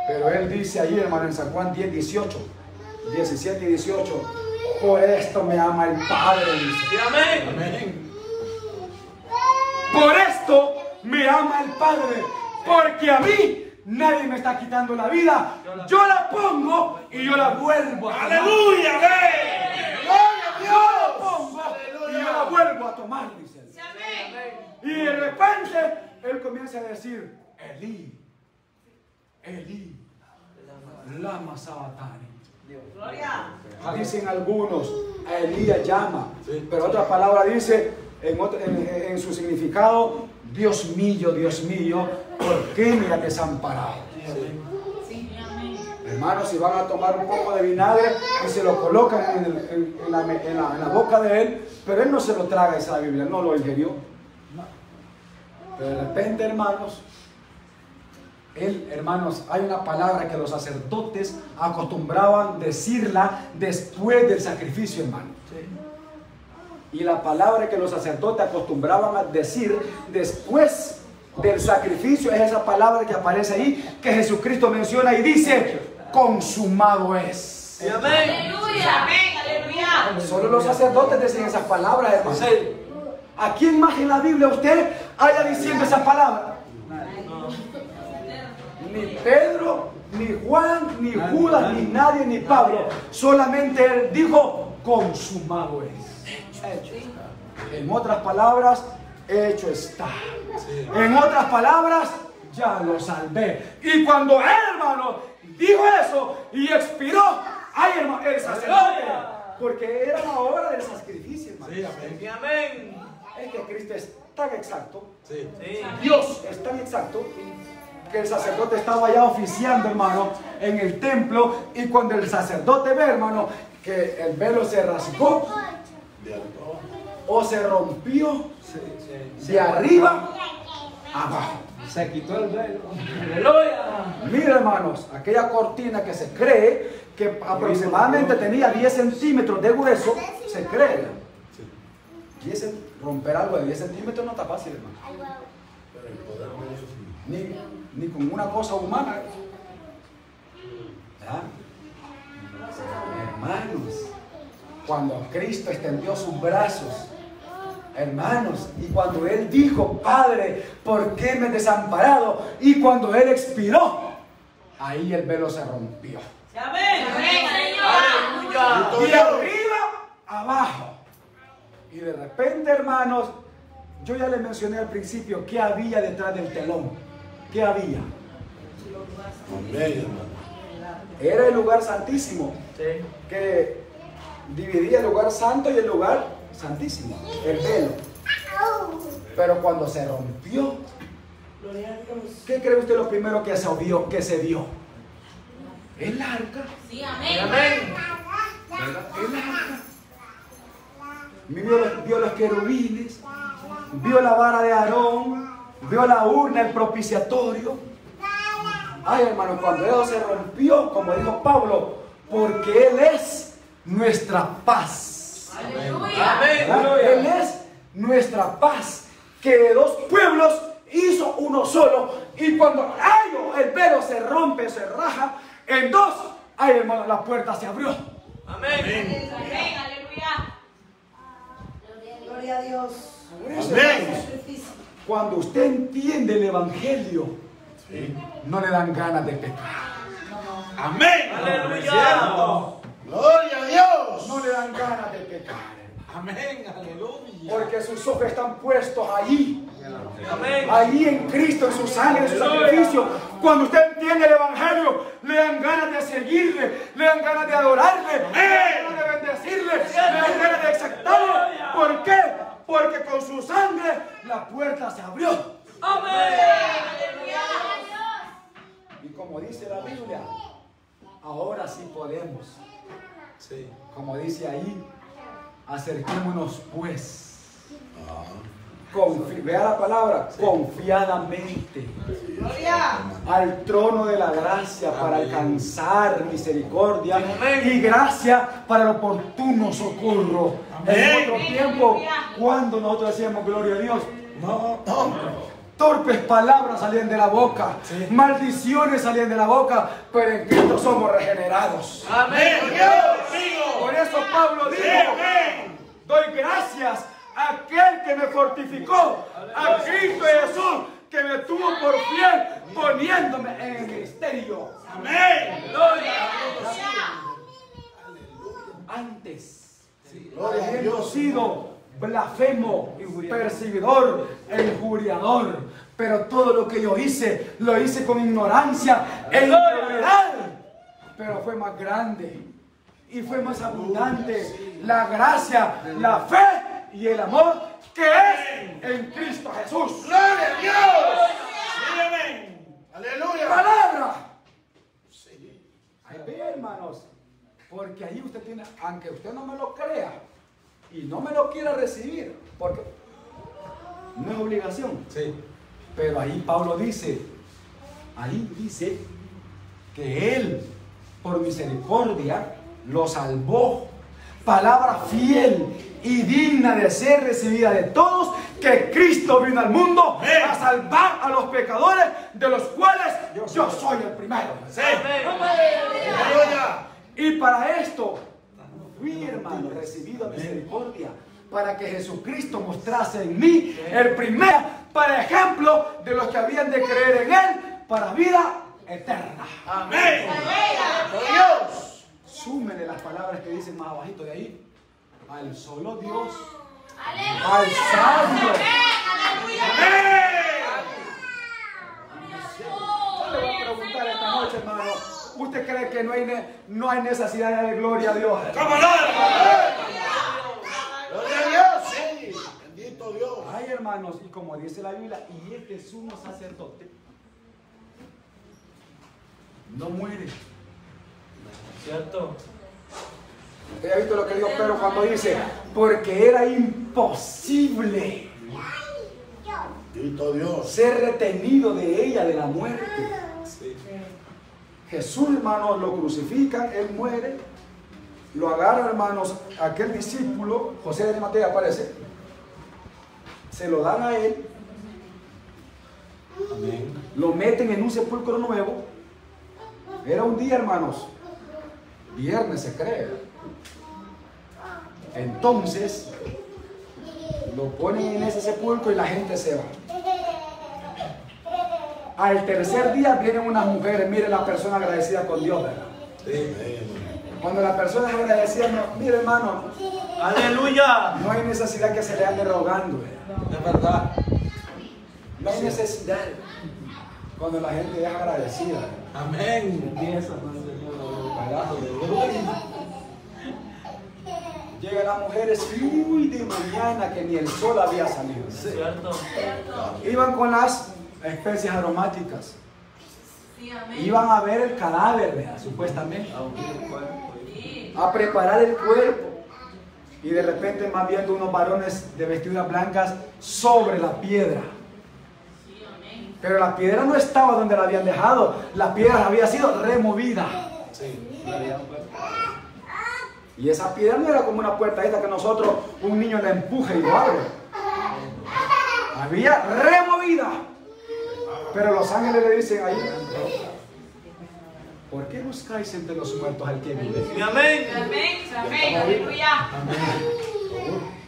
Pero él dice ahí, hermano, en San Juan 10, 18, 17 y 18, por esto me ama el Padre, dice. Sí, amén. Amén. Por esto me ama el Padre, porque a mí nadie me está quitando la vida. Yo la pongo y yo la vuelvo a tomar. Aleluya, amén. Yo la pongo y yo la vuelvo a tomar, dice él. Y de repente él comienza a decir, Elí, Elí, lama sabatani. Dicen algunos, a Elías llama, pero otra palabra dice, en su significado, Dios mío, ¿por qué me has desamparado? Hermanos, si van a tomar un poco de vinagre y se lo colocan en la boca de él, pero él no se lo traga, dice la Biblia, no lo ingirió. Pero de repente, hermanos, hermanos, hay una palabra que los sacerdotes acostumbraban decirla después del sacrificio, hermano. Y la palabra que los sacerdotes acostumbraban a decir después del sacrificio es esa palabra que aparece ahí, que Jesucristo menciona y dice, consumado es. Amén. Aleluya. Aleluya. Solo los sacerdotes decían esas palabras, hermano. ¿A quién más en la Biblia usted haya diciendo esa palabra? Ni Pedro, ni Juan, ni Judas, ni nadie, ni Pablo. Solamente él dijo, consumado es. Hecho está. En otras palabras, hecho está. En otras palabras, ya lo salvé. Y cuando él, hermano, dijo eso y expiró, ay, hermano, el sacerdote, porque era la hora del sacrificio, hermano. Sí, amén. Amén. Es que Cristo es tan exacto, Sí. Dios es tan exacto, que el sacerdote estaba allá oficiando, hermano, en el templo, y cuando el sacerdote ve, hermano, que el velo se rasgó o se rompió de arriba abajo. Se quitó el velo. Aleluya. Mira, hermanos, aquella cortina que se cree que aproximadamente tenía 10 centímetros de grueso, se cree. Romper algo de 10 centímetros no está fácil, hermano. Ni con una cosa humana. ¿Ya? Hermanos, cuando Cristo extendió sus brazos, hermanos, y cuando Él dijo, Padre, ¿por qué me has desamparado? Y cuando Él expiró, ahí el velo se rompió. Amén. Amén, Señor. De arriba abajo. Y de repente, hermanos, yo ya les mencioné al principio qué había detrás del telón. ¿Qué había? Era el lugar santísimo, que dividía el lugar santo y el lugar santísimo, el velo. Pero cuando se rompió, ¿qué cree usted lo primero que se vio? El arca. Sí, amén. Amén. El arca. Vio los querubines, vio la vara de Aarón, vio la urna, el propiciatorio. Ay, hermano, cuando eso se rompió, como dijo Pablo, porque Él es nuestra paz. Aleluya. Amén. Él es nuestra paz, que de dos pueblos hizo uno solo. Y cuando el velo se rompe, se raja en dos, ay, hermano, la puerta se abrió. Amén. Amén. Aleluya. Gloria a Dios. Amén. Cuando usted entiende el evangelio, no le dan ganas de pecar. Amén. Aleluya. Gloria a Dios. No le dan ganas de pecar. Amén. Aleluya. Porque sus ojos están puestos allí. Amén. Allí en Cristo, en su sangre, en su sacrificio. Cuando usted entiende el evangelio, le dan ganas de seguirle, le dan ganas de adorarle, le dan ganas de bendecirle, le dan ganas de exaltarle. ¿Por qué? Porque con su sangre la puerta se abrió. Amén. Y como dice la Biblia, ahora sí podemos. Sí. Como dice ahí, acerquémonos pues. Vea la palabra, confiadamente al trono de la gracia para alcanzar misericordia y gracia para el oportuno socorro. En otro tiempo, cuando nosotros decíamos gloria a Dios, torpes palabras salían de la boca, maldiciones salían de la boca, pero en Cristo somos regenerados. Amén. Por eso Pablo dijo, doy gracias a aquel que me fortificó, a Cristo Jesús, que me tuvo por fiel, poniéndome en el ministerio. Amén. Gloria. Antes, habiendo sido blasfemo, perseguidor e injuriador, pero todo lo que yo hice, lo hice con ignorancia e incredulidad, pero fue más grande y fue más abundante la gracia, la fe y el amor que es en Cristo Jesús. Gloria a Dios. Sí, amén. Aleluya. Palabra. Ahí ve, hermanos, porque ahí usted tiene, aunque usted no me lo crea y no me lo quiera recibir, porque no es obligación. Sí. Pero ahí Pablo dice, ahí dice que Él, por misericordia, lo salvó. Palabra fiel y digna de ser recibida de todos, que Cristo vino al mundo a salvar a los pecadores, de los cuales yo soy el primero. Sí. Y para esto fui, hermano, recibido misericordia, para que Jesucristo mostrase en mí el primer para ejemplo de los que habían de creer en Él para vida eterna. Amén. Dios, súmele las palabras que dicen más abajito de ahí. Al solo Dios, al sabio. Yo le voy a preguntar esta noche, hermano, ¿usted cree que no hay necesidad de gloria a Dios? ¿Cómo no? Gloria a Dios. Sí. Bendito Dios. Ay, hermanos, y como dice la Biblia, y este sumo sacerdote no muere. ¿Cierto? ¿Usted ha visto lo que dijo Pedro cuando dice? Porque era imposible Bendito Dios. ser retenido de ella, de la muerte. Jesús, hermanos, lo crucifican, Él muere, lo agarra, hermanos, aquel discípulo, José de Arimatea aparece, se lo dan a Él, Amén. lo meten en un sepulcro nuevo. Era un día, hermanos, viernes se cree. Entonces lo ponen en ese sepulcro y la gente se va. Al tercer día vienen unas mujeres, mire la persona agradecida con Dios, ¿verdad? Cuando la persona es agradecida, mire, hermano, Aleluya. no hay necesidad que se le ande rogando, ¿verdad? Es verdad. No hay necesidad cuando la gente es agradecida, Amén. ¿verdad? Llegan las mujeres muy de mañana que ni el sol había salido. ¿Cierto? Iban con las especias aromáticas. Sí, amén. Iban a ver el cadáver, ¿verdad? Supuestamente. Sí. A preparar el cuerpo. Y de repente van viendo unos varones de vestiduras blancas sobre la piedra. Sí, amén. Pero la piedra no estaba donde la habían dejado. La piedra había sido removida. Y esa piedra no era como una puerta esta que nosotros, un niño le empuje y lo abre. Había removida. Pero los ángeles le dicen ahí: ¿por qué buscáis entre los muertos al que vive? Sí, amén. Amén. Amén. Aleluya.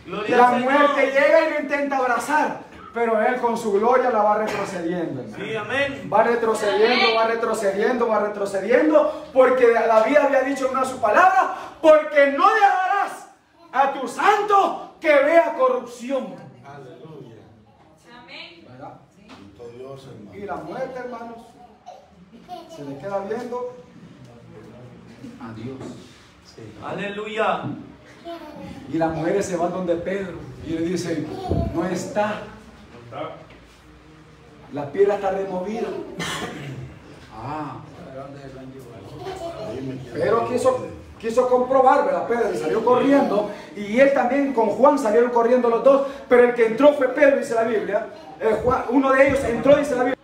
Gloria La al Señor. muerte llega y lo intenta abrazar, pero Él con su gloria la va retrocediendo. Sí, amén. Va retrocediendo, va retrocediendo, va retrocediendo, porque la vida había dicho en una su palabra: porque no dejarás a tu santo que vea corrupción. Aleluya. Amén. ¿Verdad? Bendito Dios, hermano. Y la muerte, hermanos, se le queda viendo a Dios. Aleluya. Y las mujeres se van donde Pedro y le dicen: no está. La piedra está removida. Ah. Pero quiso comprobar, ¿verdad? Pedro salió corriendo, y él también con Juan salieron corriendo los dos, pero el que entró fue Pedro, dice la Biblia. Uno de ellos entró, dice la Biblia.